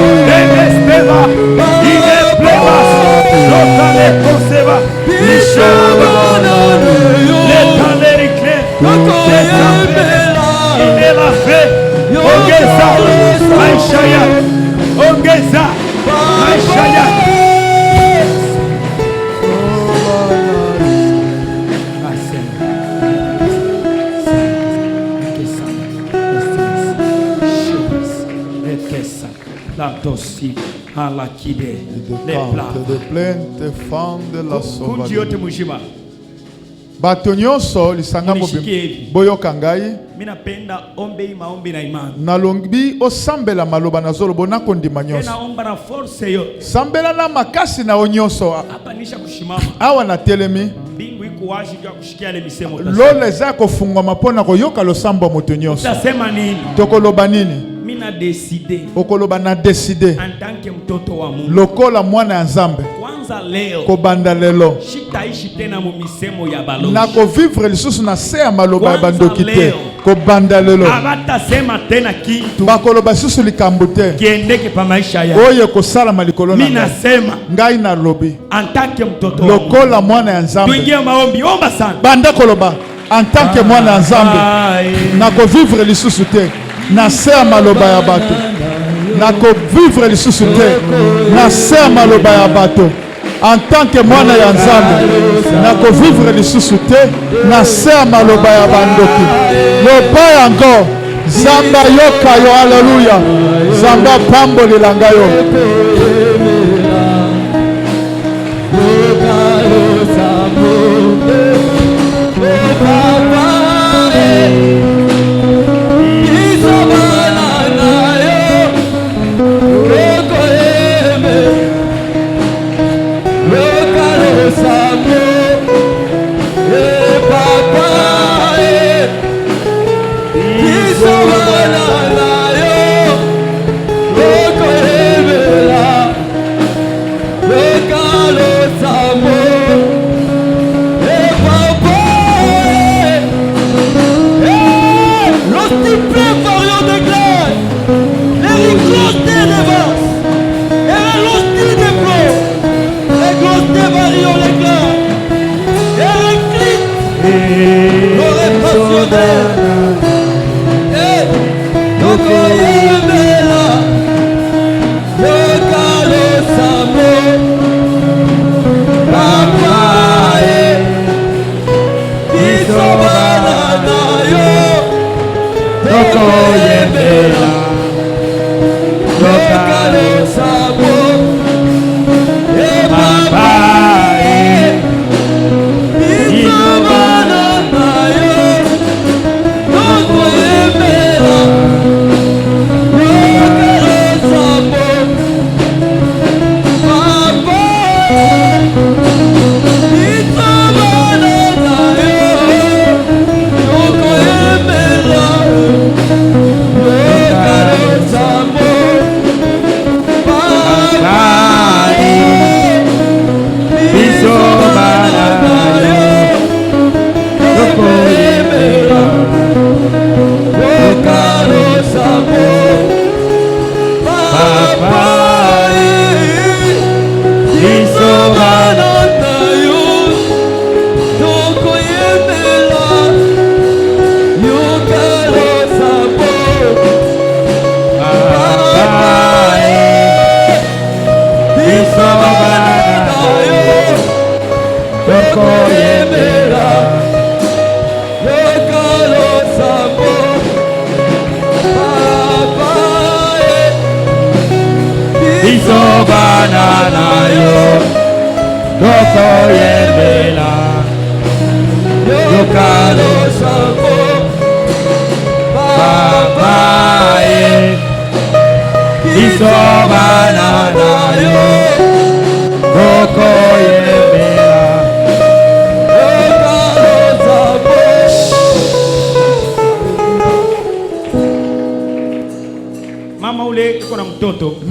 de plainte fend la sauvagerie. Bato nyonso lisanga boyoka ngai nalongi osambela maloba na zolo bona kondima nyonso sambela na makasi na nyonso awa na telemi lola eza kofungwama mpona koyoka losambo moto nyonso tokoloba nini okoloba na décider lokola mwana ya Nzambe kobanda lelo na kovivre lisusu na se ya maloba ya bandoki te kobanda lelo bakoloba lisusu likambo te oyo kosalama likolo na ngai nalobi lokola mwana ya Nzambe banda koloba en tant que mwana ya Nzambe na kovivre lisusu te na se ya maloba ya bato na kovivre lisusu te na se ya maloba ya bato en tant que mwana ya Nzambe na kovivre lisusu te na se ya maloba ya bandoki loba yango Zamba yoka yo haleluya Zamba pambolela ngayo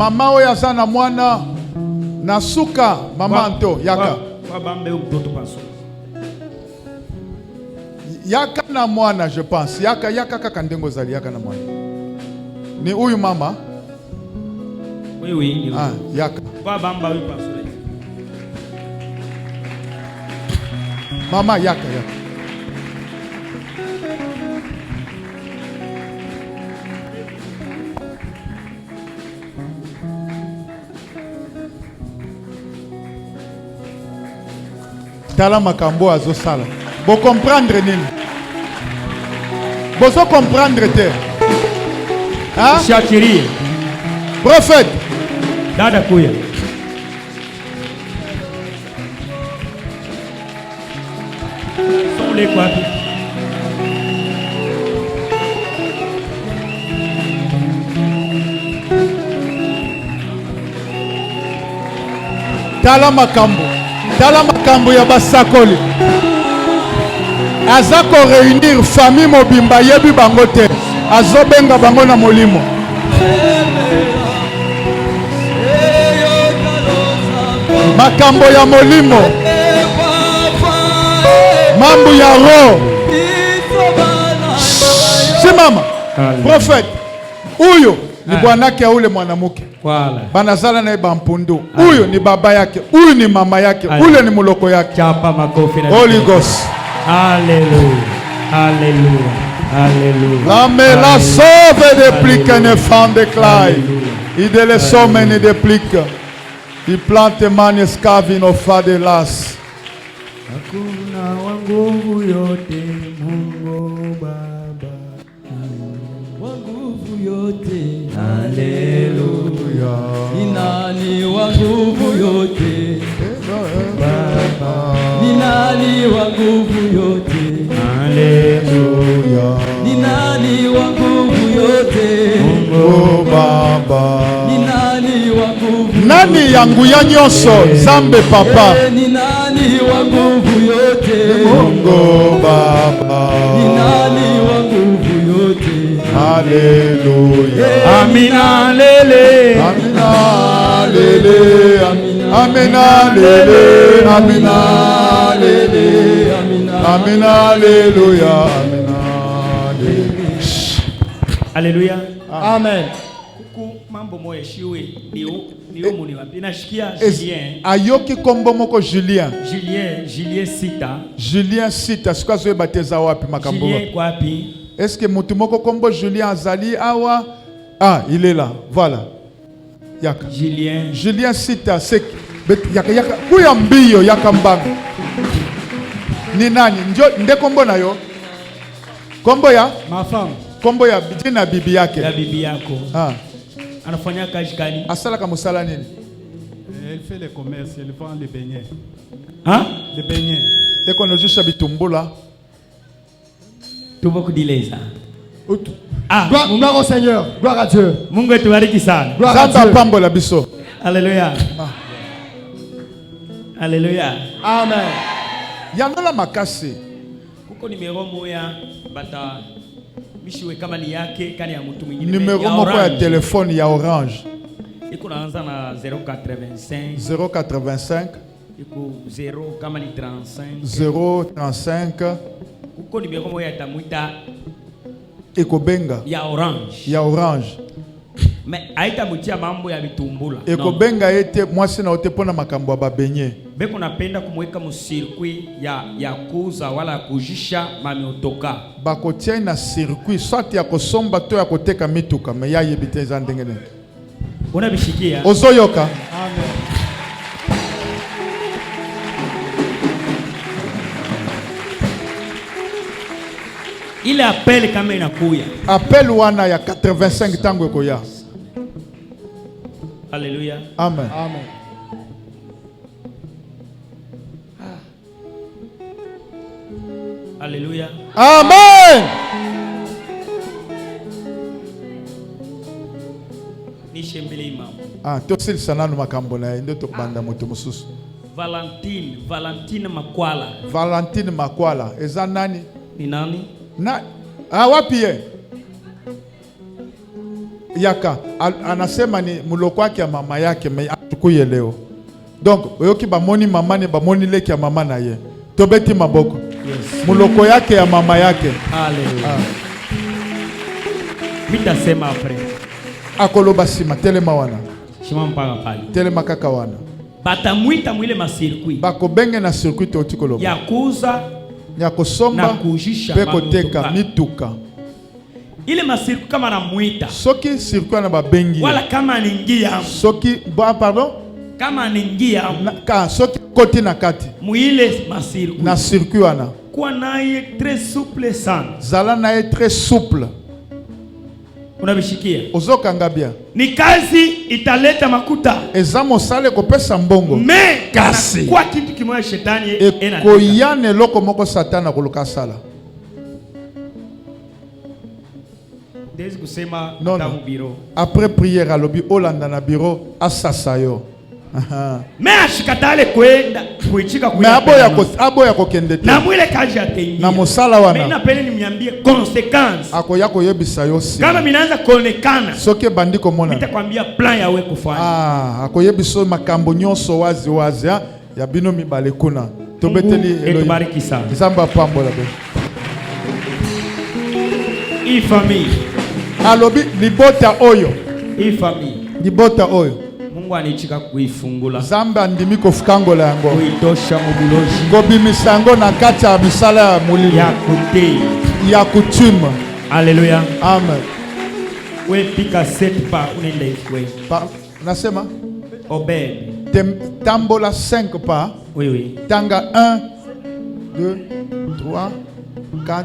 Mama oya sana mwana nasuka mama nto yaka yaka na mwana je pense yaka kaka ndengo zali yaka na mwana ni huyu mama oui yaka kwa bamba huyu Mama yaka. Tala makambo azo sala. Bo comprendre nini? Bo so comprendre te. Hein? Shakiri. Prophète. Dada kuya. Sont les quoi? Tala makambo ya basakoli. Aza ko réunir famille mobimba yebi bango te. Azo benga bango na molimo. Makambo ya molimo. Mambo ya ro. Si mama. Prophète. Uyo ni bwanake ya ule mwanamuke. Voilà. Banazala na bampundu. Uyo ni baba yake. Uyo ni mama yake. Ule ni muloko yake. Chapa makofi na Holy Ghost. Alléluia. Alléluia. Alléluia. La me la sauve de plique ne fan de clay. Il de le somme ne de plique. Il plante mani scavi no fa de las. Hakuna wanguvu yote Mungu Baba. Wanguvu yote. Haleluya. Ni nani wanguvu yote? Baba. Ni nani wanguvu yote? Haleluya. Ni nani wanguvu yote? Mungu Baba. Ni nani wanguvu? Nani yangu ya nyoso Zambe Papa. Ni nani wanguvu yote? Mungu Baba. Ni nani wanguvu yote? Haleluya. Amina lele. Amina lele. Amina lele. Amina lele. Amina haleluya. Amina lele. Haleluya. Amen. Kuku mambo moya shiwe niyo muni wapi nashikia Julien. Ayoki kombo moko Julien. Julien Sita. Julien Sita sikazo bateza wapi makambo. Julien kwa wapi? Est-ce que mutu moko kombo Julien azali awa? Ah, il est là. Voilà. Yaka. Julien Sita c'est yaka kuya mbio yaka mbanga. Ni nani? Nde kombo na yo? Kombo ya? Ma femme. Kombo ya jina bibi yake. Ya bibi yako. Ah. Anafanya kazi gani? Asala kama musala nini? Elle fait le commerce, elle vend les beignets. Hein? Les beignets. Eko nojusha bitumbula. Tumo kudileza. Ah, gloire au Seigneur, gloire à Dieu. Mungu atubariki sana. Gloire à Dieu. Pambo la biso. Alléluia. Alléluia. Amen. Yanola makasi. Kuko numero moya bata mishiwe kama ni yake kani ya mtu mwingine. Numero moko ya telefone ya Orange. Iko naanza na 085 085 iko 0 kama ni 35 035 kuko numero moya ya tamuita iko benga ya Orange. Ya Orange. Mais aita mutia mambo ya bitumbula. Eko benga ete mwasi na ote pona makambo ba benye. Beko napenda kumweka mu circuit ya kuza wala kujisha mami otoka. Bako tia na circuit soit ya kosomba to ya koteka mituka me ya yebite za ndengene. Unabishikia? Ozoyoka. Amen. Ile appel kama inakuya. Appel wana ya 85 tango eko ya. Alléluia. Amen. Amen. Alléluia. Amen. Ni shembele imam. Ah, tosil sananu makambo na ndo to banda moto mususu. Valentine Makwala. Valentine Makwala. Eza nani? Ni nani? Na wapi ye? Yaka anasema ni muloko wake ya mama yake me atukuye leo. Donc oyoki bamoni mama ne bamoni leki ya mama na ye. Tobeti maboko. Yes. Muloko yake ya mama yake. Haleluya. Mitasema après. Akoloba sima telema wana. Shima mpaka pale. Telema kaka wana. batamuita mwile masirkuit bakobenge na circuit otikoloba ya kuuza ya kusomba na kujisha pe koteka mituka. Ile masirkuit kama namuita soki circuit na babengi wala kama ningia soki pardon kama ningia ka soki koti na kati mwile masirkuit na circuit wana kwa naye très souple sana zala naye très souple. Unabishikia ozokanga bien ni kazi italeta makuta eza mosale kopesa mbongo me kasi kwa kitu kimoja shetani koyane loko moko satana kuluka sala. Dezi kusema non, tamu biro après prière alobi olanda na bureau asasa yo me ashikatale kwenda kuichika kwenda abo ya kokende te na mwile kazi ateingia na musala wana mimi napenda nimniambie consequence ako yako yebisa yo si kama minaanza kuonekana soke bandiko mona nitakwambia plan yawe kufanya ako yebiso makambo nyonso wazi wazi ya bino mibale kuna tobeteli etubariki sana nzamba pambola be i famille alobi libota oyo i famille libota oyo Mungu anichika kuifungula Zamba ndimi kofukangola yango kuitosha mubuloji kobimisa yango na kati ya misala ya mulimo ya kute ya coutume. Alléluia, amen. We pika 7 pas unaenda ifwe nasema Obed tambola 5 pas. Oui oui, tanga 1 2 3 4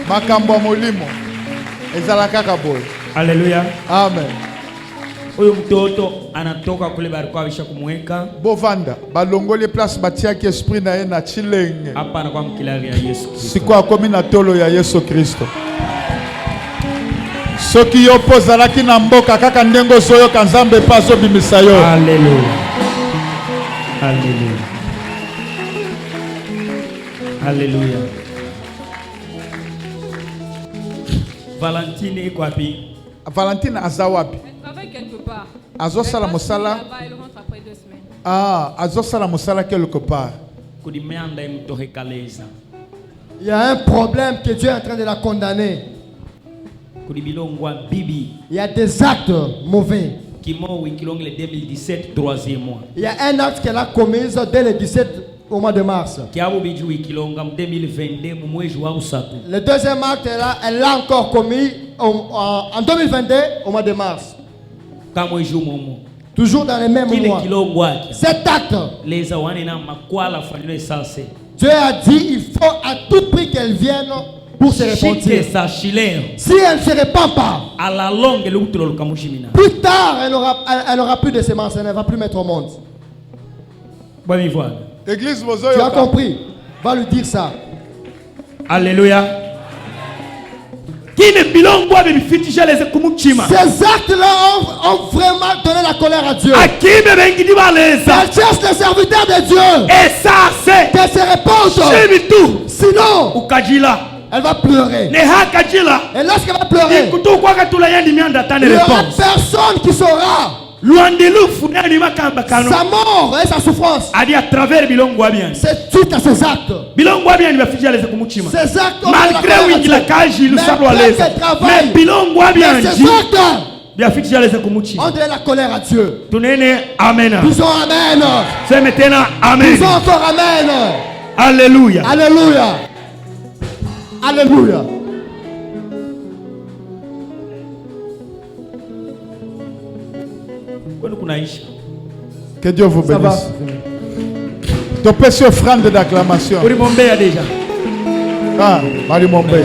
makambo ya molimo ezala kaka boy. Haleluya, amen. Huyo mtoto anatoka kule bariko abisha kumweka bovanda balongole place batiaki esprit na ye na chilenge hapa na kwa mkilari ya Yesu Kristo siko akomi na tolo ya Yesu Kristo. Soki yo pozalaki na mboka kaka ndengo soyo kanzambe pa azobimisa yo. Haleluya, haleluya, haleluya. Valentine iko wapi? Valentine aza wapi? Quelque part. Azosala mosala. Il rentre après 2 semaines. Ah, azosala mosala quelque part. Kudimeanda imtohekaleza. Il y a un problème que Dieu est en train de la condamner. Kudibilongwa bibi. Il y a des actes mauvais. Kimo wikilongle 2017 3e mois. Il y a un acte qu'elle a commis dès le 17 au mois de mars. Kiabu biju wikilonga 2022 mwezi wa usatu. Le deuxième acte elle l'a encore commis en 2022 au mois de mars. Toujours dans les mêmes mois. Cet acte, Dieu a dit il faut à tout prix qu'elle vienne pour se repentir. Si elle ne se répand pas, plus tard elle n'aura plus de semences, elle ne va plus mettre au monde. Église, tu as compris? Va lui dire ça. Alléluia. Ces actes-là ont vraiment donné la colère à Dieu. Elle cherche les serviteurs de Dieu qu'elle se répandent. Sinon, elle va pleurer. Et lorsqu'elle va pleurer, il n'y aura personne qui saura sa mort et sa souffrance. C'est suite à ces actes. Ces actes ont donné la colère à Dieu. Amen. Disons amen. Amen. Disons encore amen. Alléluia. Alléluia. Alléluia. Que Dieu vous bénisse. Ton péché offrande d'acclamation. Déjà. Ah, Marie Mombe.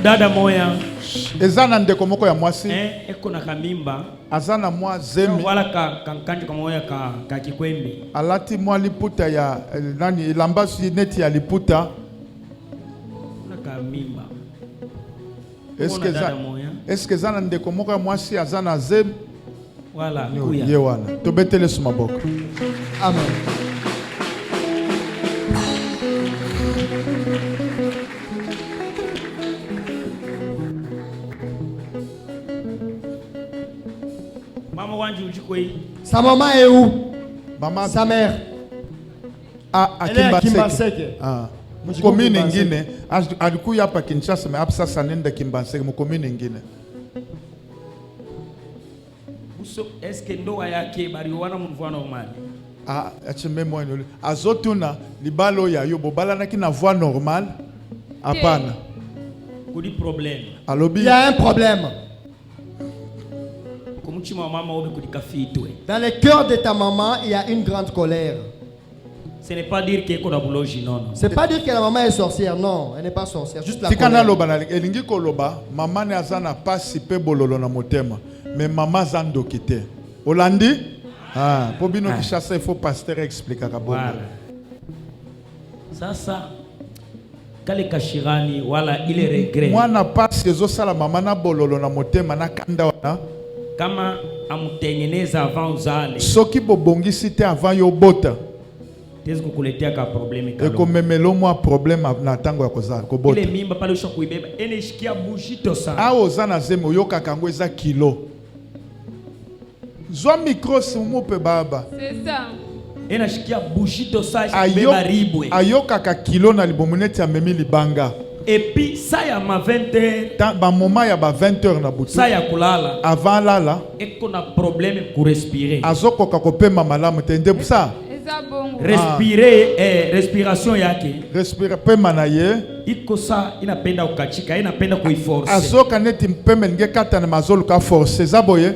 Dada moya. Ezana ndeko moko ya mwasi. Eko na kamimba. Azana mwa zemi. Wala kankanji kama moya ka kikwembe. Alati mwa liputa ya nani lambasi neti ya liputa. Na kamimba. Est-ce que zana ndeko moko ya mwasi azana zemi? Wala kuya. Ye wana. Tobetele suma boko. Amen. Maman wanji ujikoi. Sa maman est où? Maman. Sa mère. Kimbaseke. Commune ingine alikuya hapa Kinshasa mais hapa sasa nenda Kimbaseke mkomune ingine. Est-ce que ndoa yake baliwana mvua normal? Achime mwana azotuna libalo ya yo bobala na kina voix normale. Hapana. Kodi problème. Il y a un problème. Dans le cœur de ta maman, il y a une grande colère. Ce n'est pas dire que non. C'est pas dire que la maman est sorcière, non, elle n'est pas sorcière, juste la colère. Elingi koloba, maman ne azana pas si pe bololo na motema, mais maman zando kite. Olandi? Pour bino ki chasse il faut pasteur expliquer ka bon. Sasa kale kashirani wala ile regret. Mwana passe ezo sala maman na bololo na motema na kanda wana. Kama amutengeneza avant uzale. Soki bobongisi te avant yo bota. Tezo kukuletea ka problème kalo. Eko memelo mwa problème na tango ya kozala ko bota. Ile mimba pale usha kuibeba ene shikia bujito sana. Awo zana zeme yoka kango eza kilo. Zwa micro sumo pe baba. C'est ça. Ena shikia bujito sana beba ribwe. Ayoka ka kilo na libomuneti ya memi libanga. Et puis ça y a ma 20h. Ba moment ya ba 20h na butu. Ça y a kulala. Avant lala. Et qu'on a problème pour respirer. Azoko kakopema malamu tende busa. Respirer respiration yake. Respirer pema na ye. Iko sa inapenda ukachika, inapenda kuiforce. Azoka neti mpeme nge kata na mazolo ka force zaboye.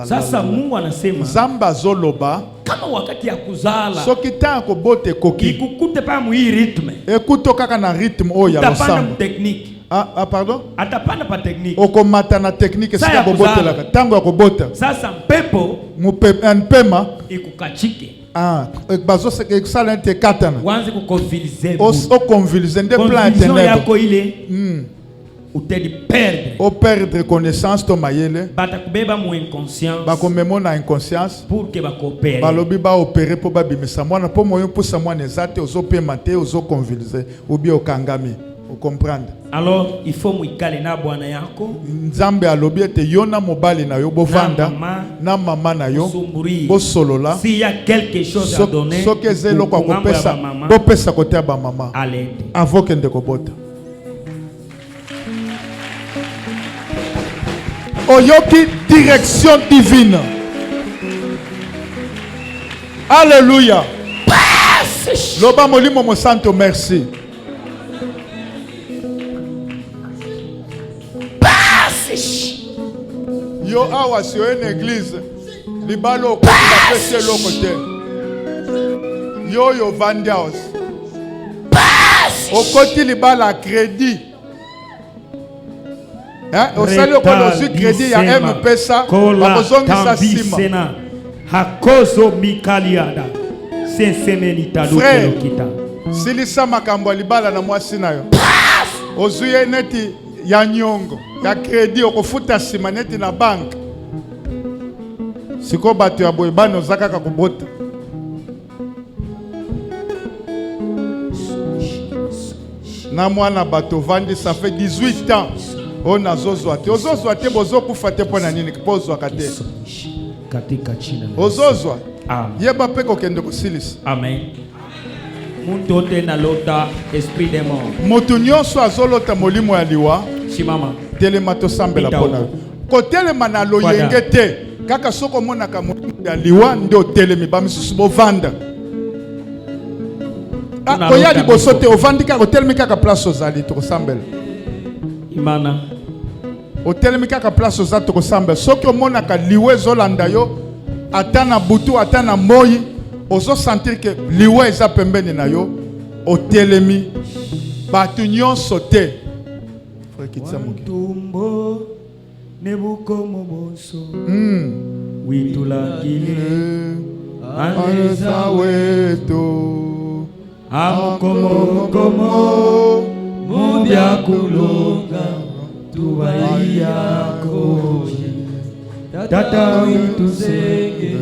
Sasa Mungu anasema Zamba zoloba kama wakati ya kuzala. Soki tanko bote koki. Ikukute pa mu rythme. Ekuto kaka na rythme o ya losamba. Tapana technique. Pardon? Atapana pa technique. Okomata na technique sika bobote la tango akobota. Sasa mpepo mpema ikukachike. Bazo se que ça l'ente katana. Wanze ku conviliser. O conviliser de plan ténèbres. Yako ile. Utedi perdre. O perdre connaissance to mayele. Bata kubeba mu inconscience. Ba komemo na inconscience. Pour que ba coopérer. Ba lobi ba opérer po ba bimisa mwana po moyo po sa mwana ezate ozo pemate ozo conviliser ou bien okangami. Vous comprenez? Alors il faut muikale na bwana yako. Nzambe alobi ete yona mobali na yo bovanda na mama na yo bo solola. S'il y a quelque chose à donner. Soke zelo kwa kopesa bo pesa kote ba mama. Allez. Avoke ndeko bota. Oyoki direction divine. Alléluia. Loba molimo mo santo merci. Yo awa si yo une église libalo ko pese loko te. Yo vandi house. Okoti libala crédit. Au salaire ko lozu crédit ya M-Pesa bakozongisa sima. Hakozo mikaliada. Sensemenita lokita. Silisa makambo libala na mwasi na yo. Ozuye neti ya nyongo ya crédit okofuta sima neti na bank. Siko bato ya boye bano zaka ka kubota. Na mwana bato vandi ça fait 18 ans. On a zozwa te. Ozozwa te bozo kufa te pona nini pozwa kate. Katika china. Ozozwa. Amen. Yeba pe ko kende ko silis. Amen. Muntu te na lota esprit de mort. Mutu nyonso azolota molimo ya liwa. Shimama. Telema to sambela pona. Ko telema na loyenge te. Kaka soko mona ka molimo ya liwa ndo telemi ba misusu bo vanda. Koya liboso te ovandika ko telemi kaka place ozali to sambela. Imana. Otelemi kaka place ozali to sambela. Soko mona ka liwe zolanda yo atana butu atana moyi. Ozo sentir que liwa eza pembeni na yo otelemi batu nyonso te tumbo nebuko moboso witula kile aneza weto amokomo mubya kulonga tuwaiya koji tata witusenge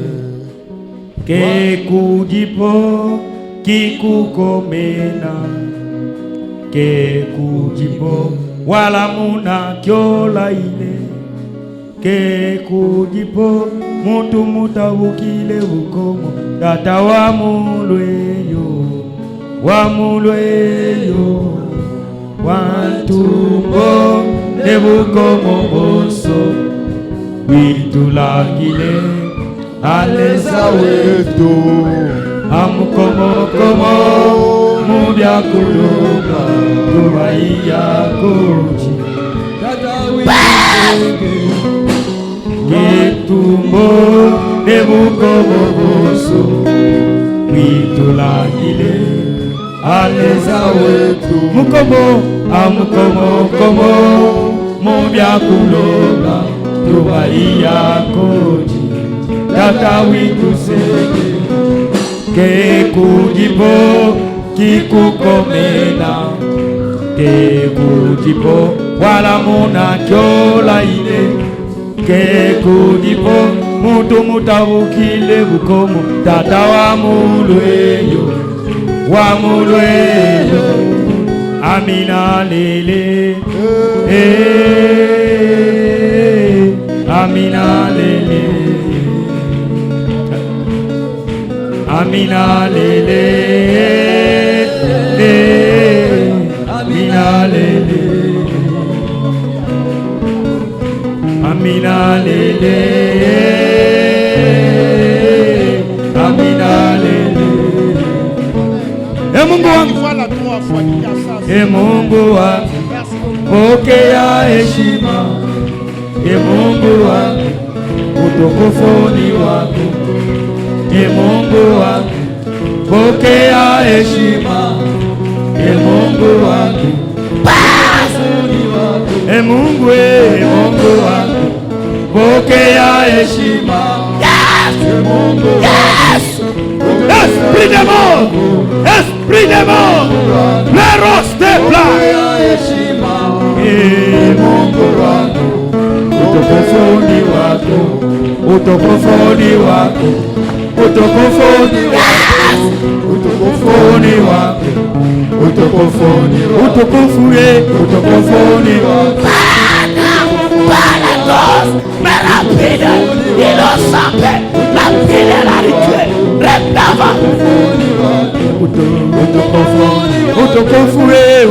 ke kujipo kikukomena ke kujipo wala muna kyola ile ke kujipo mutu mutabukile ukomo tata wa mulweyo wamulweyo wantumbo nebukomoboso witulagile aleza wetu amukomokomo mubyakulunga tubaiyakoji Getumbo nebukomoboso witulagile aleza wetu mukomo amukomokomo mubyakulunga tubaiyakoji tata witusege kekujipo kikukomena kekujipo wala muna kyola ile kekujipo mutu mutabukile bukomo tata wamulweyo amina lele amina lele amina lele amina lele amina lele amina lele Mungu wangu Mungu wangu pokea heshima Mungu wangu utukufu ni wako Mungu wangu pokea heshima Mungu wangu Mungu wangu pokea heshima Mungu Esprit de mort, esprit de mort, le roste blanc. Mungu wangu, utukufuni wako, utukufuni wako, utukufuni wako, utukufuni wako, utukufuni, utukufuni, utukufuni wako. Mais rapide, innocente, la ville la rituelle, repava. Utokofuni wako,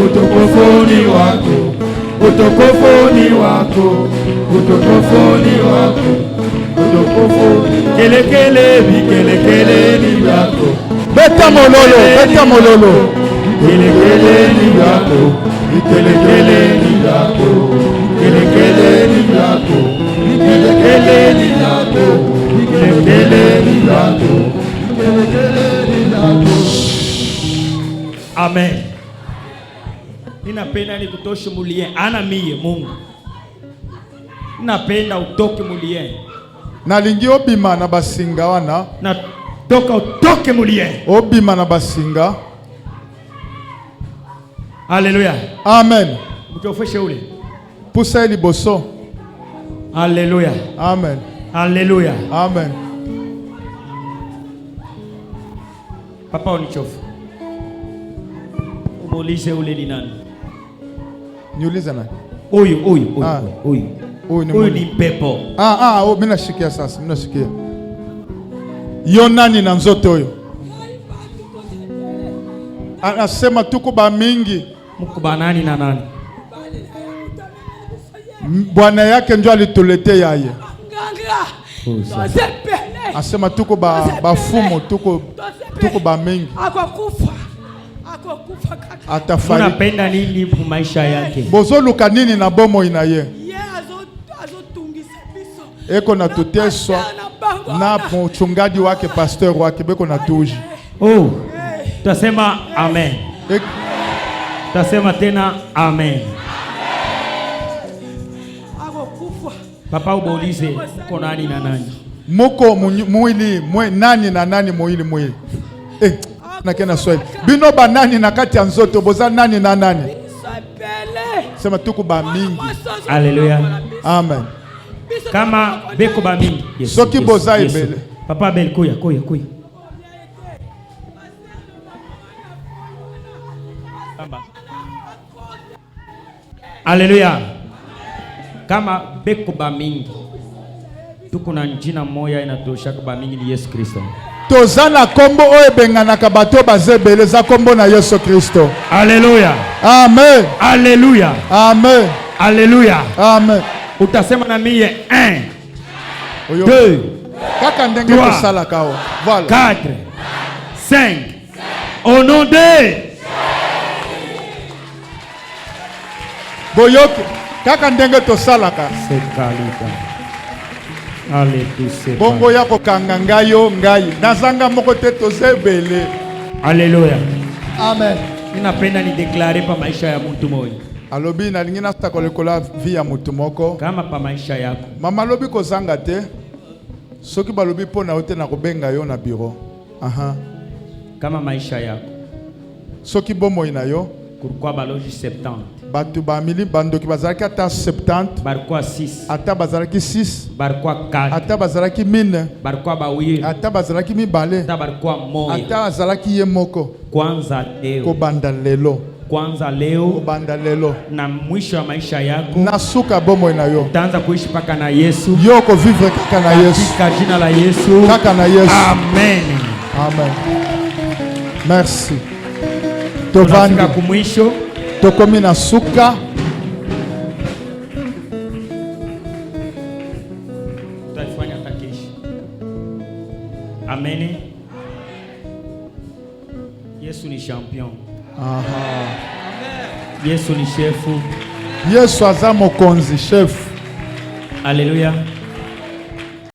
utokofuni wako, utokofuni wako, utokofuni. Kelekele ni yako. Beta mololo. Kelekele ni yako, kelekele ni yako, kelekele ni yako, kelekele ni yako, kelekele ni yako, kelekele ni yako. Amen. Ninapenda nikutoshe mulie ana mie Mungu. Ninapenda utoke mulie. Nalingi obima na basinga wana. Na toka utoke mulie. Obima na basinga. Alléluia. Amen. Mtofeshe ule. Poussa liboso. Alléluia. Amen. Alléluia. Amen. Papa unichofu. Umuulize ule ni nani? Niulize nani? Huyu ni pepo. Mimi nashikia sasa, mimi nashikia. Yo nani na nzote huyo? Anasema tuko ba mingi. Mko ba nani na nani? Bwana yake ndio alituletea yeye. Asema tuko bafumo, tuko ba mingi. Akakufa kaka. Atafari. Unapenda nini kwa maisha yake? Bozoluka nini na bomo ina ye? Azotungisa biso. Eko na tuteswa na mchungaji wake pastor wake beko na tuji. Tutasema amen. Tutasema tena amen. Papa ubaulize uko nani na nani? Muko mwili nani na nani mwili. Nakena swali. Bino ba nani na kati ya nzoto boza nani na nani? Sema tuko ba mingi. Haleluya. Amen. Kama beko ba mingi. Yes, soki boza ibele. Papa bel kuya. Haleluya. Kama beko ba mingi. Tuko na jina moja inatosha kwa ba mingi ni Yesu Kristo. tozana kombo oyo benganaka bato bazebele za kombo na Yesu Kristo. Alléluia. Amen. Alléluia. Amen. Alléluia. Amen. Utasema na mie 1 2 3 4 5 au nom de Boyoke kaka ndenge tosalaka sekalita. Allez tous bongo ya kokanga ngayo ngai nazanga moko te tozebele. Alléluia. Amen. Ninapenda ni déclarer pa maisha ya mtu moyo. Alobi na lingina takolekola vi ya mtu moko kama pa maisha yako. Mama lobi kozanga te. Soki balobi pona ote na kobenga yo na bureau. Aha. Kama maisha yako. Soki bomo ina yo. Pourquoi baloji 70? Batu ba mili bandoki bazalaki ata 70. Barquois 6. Ata bazalaki 6. Barquois 4. Ata bazalaki 1000. Barquois bawili. Ata bazalaki mibale. Ata barquois moya. Ata bazalaki ye moko. Kwanza leo. Kobanda lelo. Kwanza leo. Kobanda lelo. Na mwisho wa maisha yako. Na suka bomo ina yo. Utaanza kuishi paka na Yesu. Yoko vivre kaka na Yesu. Katika jina la Yesu. Kaka na Yesu. Amen. Amen. Merci. Tovanga kumwisho. Tokomi na suka. Tutafanya takeshi. Amen. Yesu ni champion. Aha. Yesu ni chefu. Yesu aza mokonzi chef. Alléluia.